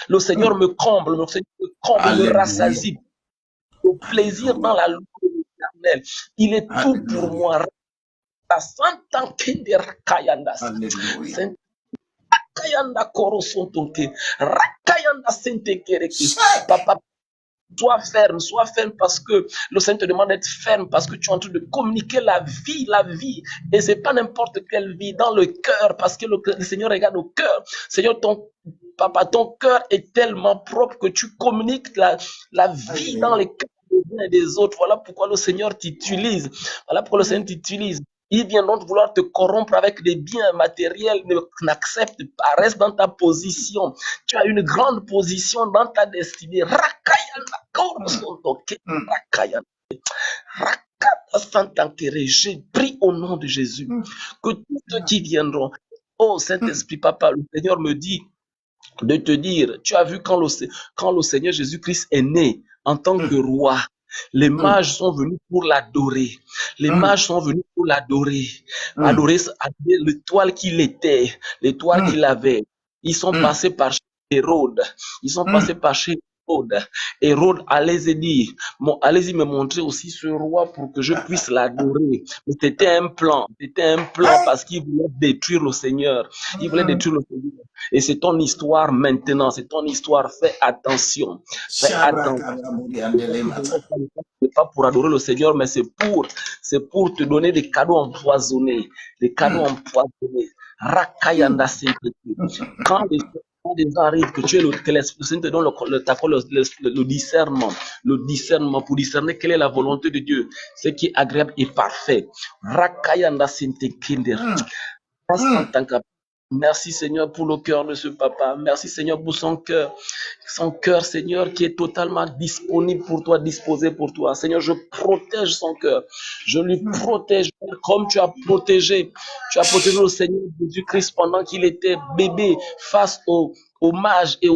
Le Seigneur me comble, le Seigneur me comble, me rassasie. Le plaisir dans la loi de l'Éternel, il est tout pour moi. Rakayanda Korosontonke, Rakayanda Sentekereke. Papa, sois ferme parce que le Seigneur te demande d'être ferme parce que tu es en train de communiquer la vie. Et c'est pas n'importe quelle vie, dans le cœur, parce que le Seigneur regarde au cœur. Seigneur, ton cœur est tellement propre que tu communiques la vie dans les cœurs des uns et des autres. Voilà pourquoi le Seigneur t'utilise. Ils viendront vouloir te corrompre avec des biens matériels. N'accepte pas. Reste dans ta position. Tu as une grande position dans ta destinée. J'ai pris au nom de Jésus que tous ceux qui viendront, oh Saint-Esprit, papa, le Seigneur me dit de te dire, tu as vu quand le Seigneur Jésus-Christ est né en tant que roi, les mages sont venus pour l'adorer. Adorer l'étoile qu'il était, l'étoile qu'il avait. Ils sont passés par chez Hérode. Hérode, allez-y me montrer aussi ce roi pour que je puisse l'adorer. Mais c'était un plan parce qu'il voulait détruire le Seigneur. Et c'est ton histoire maintenant, c'est ton histoire. Fais attention. pas pour adorer le Seigneur, mais c'est pour te donner des cadeaux empoisonnés. Des cadeaux empoisonnés. Rakayanda Sinteke. Quand les gens arrivent, que l'Esprit Saint te donne le discernement pour discerner quelle est la volonté de Dieu, ce qui est agréable et parfait. Rakayanda Sinteke. Merci Seigneur pour le cœur de ce papa. Merci Seigneur pour son cœur. Son cœur, Seigneur, qui est totalement disponible pour toi, disposé pour toi. Seigneur, je protège son cœur. Je lui protège comme tu as protégé. Tu as protégé le Seigneur Jésus-Christ pendant qu'il était bébé face aux mages et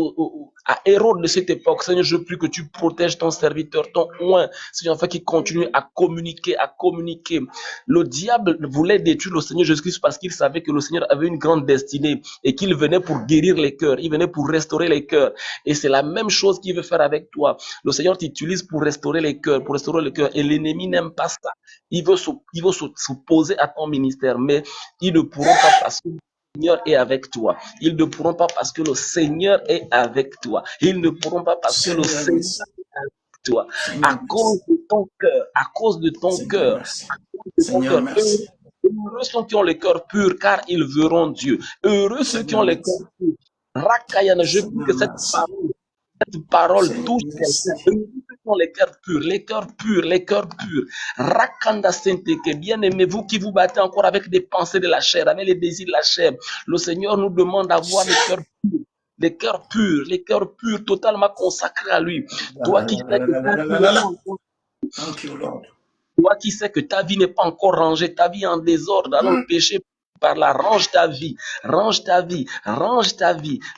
à Hérode de cette époque. Seigneur, je prie que tu protèges ton serviteur, ton oint. Seigneur, afin qu'il continue à communiquer, à communiquer. Le diable voulait détruire le Seigneur Jésus-Christ parce qu'il savait que le Seigneur avait une grande destinée et qu'il venait pour guérir les cœurs. Il venait pour restaurer les cœurs. Et c'est la même chose qu'il veut faire avec toi. Le Seigneur t'utilise pour restaurer les cœurs, Et l'ennemi n'aime pas ça. Il veut s'opposer à ton ministère, mais ils ne pourront pas parce que le Seigneur est avec toi. Ils ne pourront pas parce que le Seigneur est avec toi. Ils ne pourront pas parce que le Seigneur est avec toi. À cause de ton cœur, à cause de ton cœur, Seigneur, merci. Heureux ceux qui ont le cœur pur, car ils verront Dieu. Heureux ceux qui ont le cœur pur. Rakayana, je prie que cette parole touche quelqu'un. Heureux ceux qui ont les cœurs purs, les cœurs purs, les cœurs purs. Rakanda Senteke, bien aimé, vous qui vous battez encore avec des pensées de la chair, avec les désirs de la chair. Le Seigneur nous demande d'avoir des cœurs purs. Les cœurs purs, totalement consacrés à lui. Toi qui sais que toi qui sais que ta vie n'est pas encore rangée, ta vie est en désordre, dans le péché, par là, range ta vie,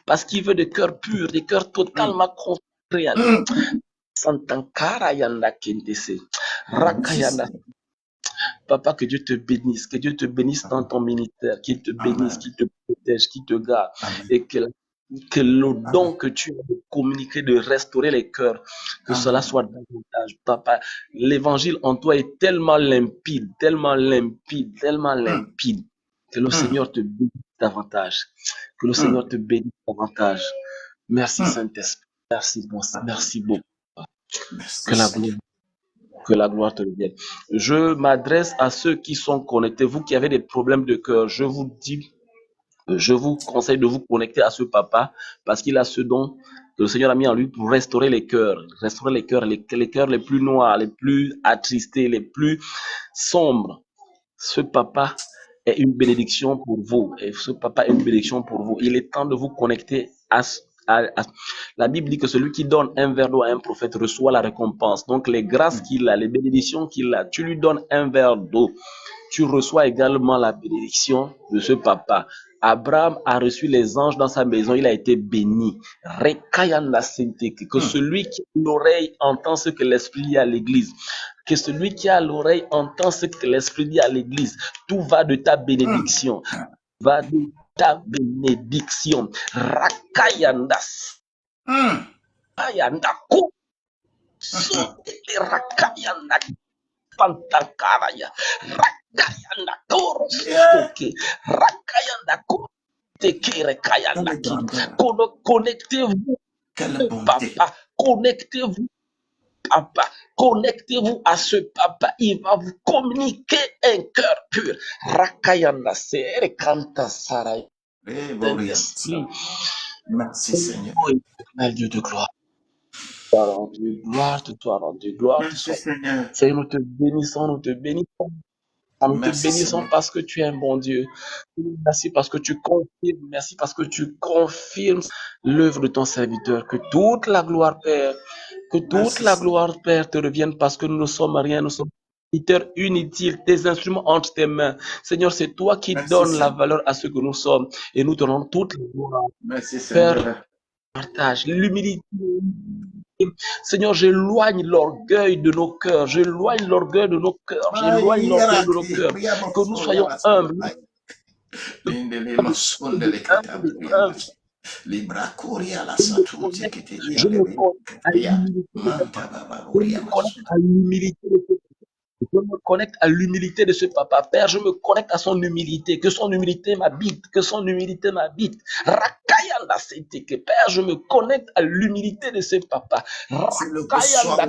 parce qu'il veut des cœurs purs, des cœurs totalement consacrés à lui. Papa, que Dieu te bénisse dans ton ministère, qu'il te bénisse, qu'il te protège, qu'il te garde, et que le don que tu as de communiquer, de restaurer les cœurs, que cela soit davantage. Papa, l'évangile en toi est tellement limpide, que le Seigneur te bénisse davantage. Que le Seigneur te bénisse davantage. Merci Saint-Esprit. Merci beaucoup. Que la gloire te revienne. Je m'adresse à ceux qui sont connectés, vous qui avez des problèmes de cœur. Je vous conseille de vous connecter à ce papa parce qu'il a ce don que le Seigneur a mis en lui pour restaurer les cœurs, les cœurs les plus noirs, les plus attristés, les plus sombres. Ce papa est une bénédiction pour vous. Il est temps de vous connecter à la Bible dit que celui qui donne un verre d'eau à un prophète reçoit la récompense. Donc les grâces qu'il a, les bénédictions qu'il a, tu lui donnes un verre d'eau. Tu reçois également la bénédiction de ce papa. Abraham a reçu les anges dans sa maison, il a été béni. Que celui qui a l'oreille entend ce que l'Esprit dit à l'église. Que celui qui a l'oreille entend ce que l'Esprit dit à l'église. Tout va de ta bénédiction. Va de ta bénédiction. Rakayandas. Ayandako. Rakayanda. Pantakaraya. Rakayanda. Korostoke. Rakayanda. Tekere Kayanda. Connectez-vous. Papa. Connectez-vous. Papa, connectez-vous à ce papa, il va vous communiquer un cœur pur. Rakayanda Sere Kanta Sarai. Merci Seigneur. Dieu de gloire. Gloire de toi, Merci Seigneur. Seigneur, nous te bénissons. Nous te bénissons parce que tu es un bon Dieu. Merci parce que tu confirmes. Merci parce que tu confirmes l'œuvre de ton serviteur. Que toute la gloire, Père, te revienne parce que nous ne sommes rien. Nous sommes inutiles, tes instruments entre tes mains. Seigneur, c'est toi qui donnes la valeur à ce que nous sommes et nous te rendons toute la gloire. Merci Seigneur. Père, partage l'humilité. Seigneur, j'éloigne l'orgueil de nos cœurs. Que nous soyons humbles. Je me connecte à l'humilité de ce papa. Père, je me connecte à son humilité. Que son humilité m'habite. Rakayanda Senteke. Père, je me connecte à l'humilité de ce papa. Rakayanda.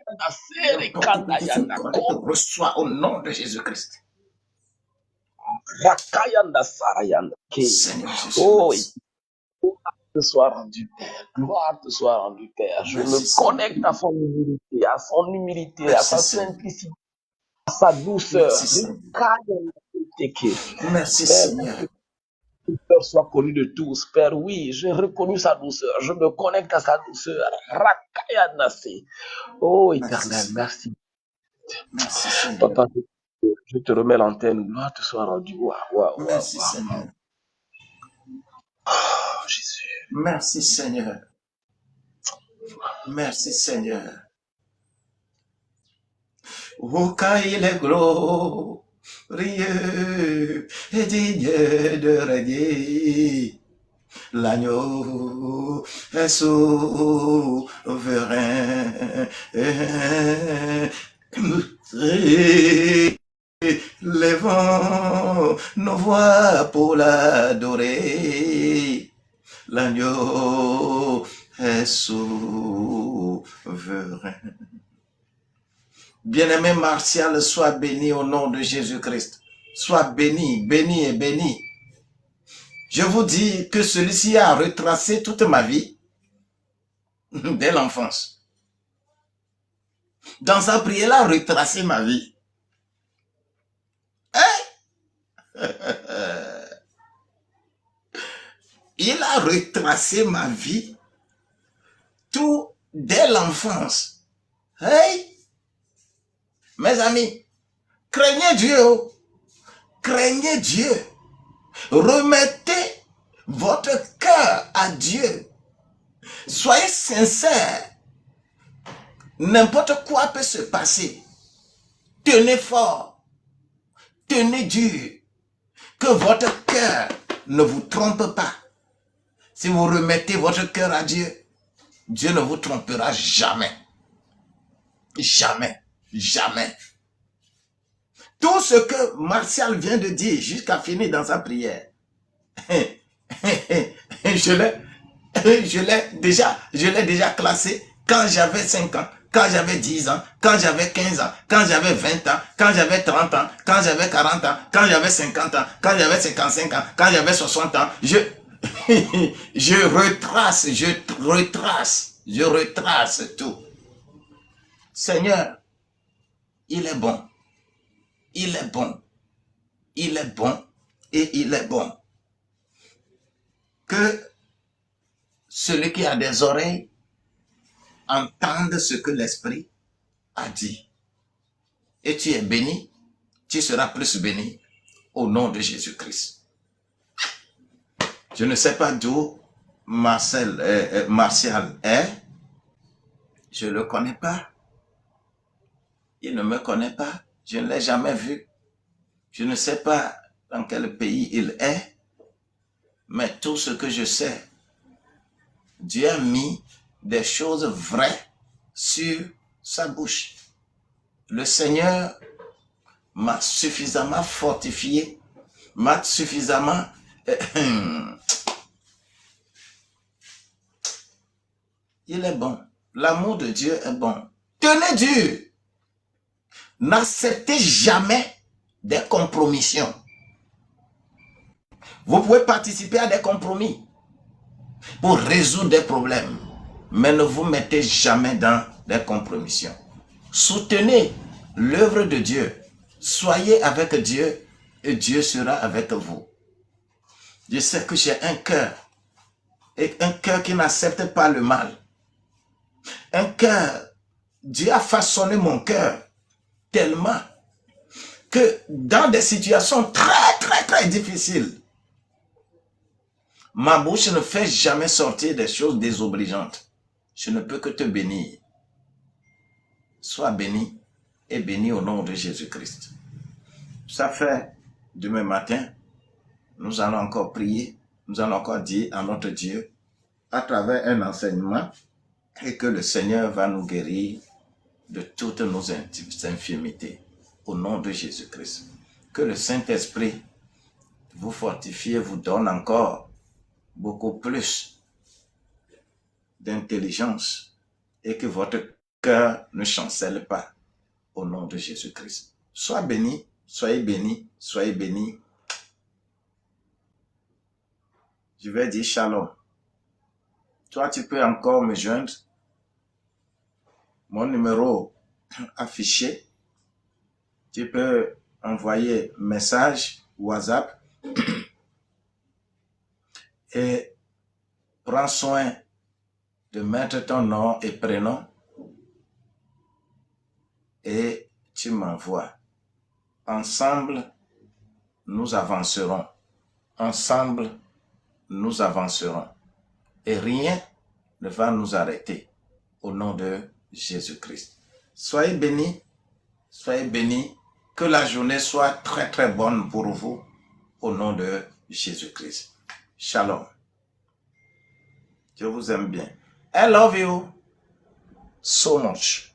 N'importe qui se connecte, reçoit au nom de Jésus-Christ. Seigneur Jésus. Te soit rendu, Père. Gloire te soit rendue, Père. Je me connecte à son humilité, à sa simplicité, à sa douceur. Merci, Seigneur. Que le Père soit connu de tous. Père, oui, j'ai reconnu sa douceur. Je me connecte à sa douceur. Oh, Éternel, merci. Merci, Seigneur. Papa, je te remets l'antenne. Gloire te soit rendue. Merci, Seigneur. Oh, Jésus. Merci, Seigneur. Merci, Seigneur. Oh, car il est glorieux et digne de régner. L'agneau est souverain. Les vents nos voix pour l'adorer. L'agneau est souverain. Bien-aimé Martial, sois béni au nom de Jésus-Christ. Sois béni, béni et béni. Je vous dis que celui-ci a retracé toute ma vie dès l'enfance. Dans sa prière, il a retracé ma vie. Il a retracé ma vie tout dès l'enfance. Hey! Mes amis, craignez Dieu. Craignez Dieu. Remettez votre cœur à Dieu. Soyez sincères. N'importe quoi peut se passer. Tenez fort. Tenez dur. Que votre cœur ne vous trompe pas. Si vous remettez votre cœur à Dieu, Dieu ne vous trompera jamais. Jamais. Jamais. Tout ce que Martial vient de dire jusqu'à finir dans sa prière, je l'ai déjà classé quand j'avais 5 ans, quand j'avais 10 ans, quand j'avais 15 ans, quand j'avais 20 ans, quand j'avais 30 ans, quand j'avais 40 ans, quand j'avais 50 ans, quand j'avais 55 ans, quand j'avais 60 ans. Je retrace tout. Seigneur, il est bon. Il est bon. Il est bon et il est bon. Que celui qui a des oreilles entende ce que l'Esprit a dit. Et tu es béni, tu seras plus béni au nom de Jésus-Christ. Je ne sais pas d'où Martial est. Je ne le connais pas. Il ne me connaît pas. Je ne l'ai jamais vu. Je ne sais pas dans quel pays il est. Mais tout ce que je sais, Dieu a mis des choses vraies sur sa bouche. Le Seigneur m'a suffisamment fortifié, m'a suffisamment... Il est bon. L'amour de Dieu est bon. Tenez dur. N'acceptez jamais des compromissions. Vous pouvez participer à des compromis pour résoudre des problèmes, mais ne vous mettez jamais dans des compromissions. Soutenez l'œuvre de Dieu. Soyez avec Dieu et Dieu sera avec vous. Je sais que j'ai un cœur, et un cœur qui n'accepte pas le mal. Un cœur, Dieu a façonné mon cœur tellement que dans des situations très difficiles, ma bouche ne fait jamais sortir des choses désobligeantes. Je ne peux que te bénir. Sois béni et béni au nom de Jésus-Christ. Ça fait demain matin, nous allons encore prier, nous allons encore dire à notre Dieu à travers un enseignement et que le Seigneur va nous guérir de toutes nos infirmités au nom de Jésus-Christ. Que le Saint-Esprit vous fortifie et vous donne encore beaucoup plus d'intelligence et que votre cœur ne chancelle pas au nom de Jésus-Christ. Sois béni, soyez béni, soyez béni. Je vais dire shalom. Toi, tu peux encore me joindre. Mon numéro affiché. Tu peux envoyer message WhatsApp et prends soin de mettre ton nom et prénom et tu m'envoies. Ensemble, nous avancerons. Ensemble, nous avancerons. Et rien ne va nous arrêter au nom de Jésus-Christ. Soyez bénis, soyez bénis. Que la journée soit très très bonne pour vous au nom de Jésus-Christ. Shalom. Je vous aime bien. I love you so much.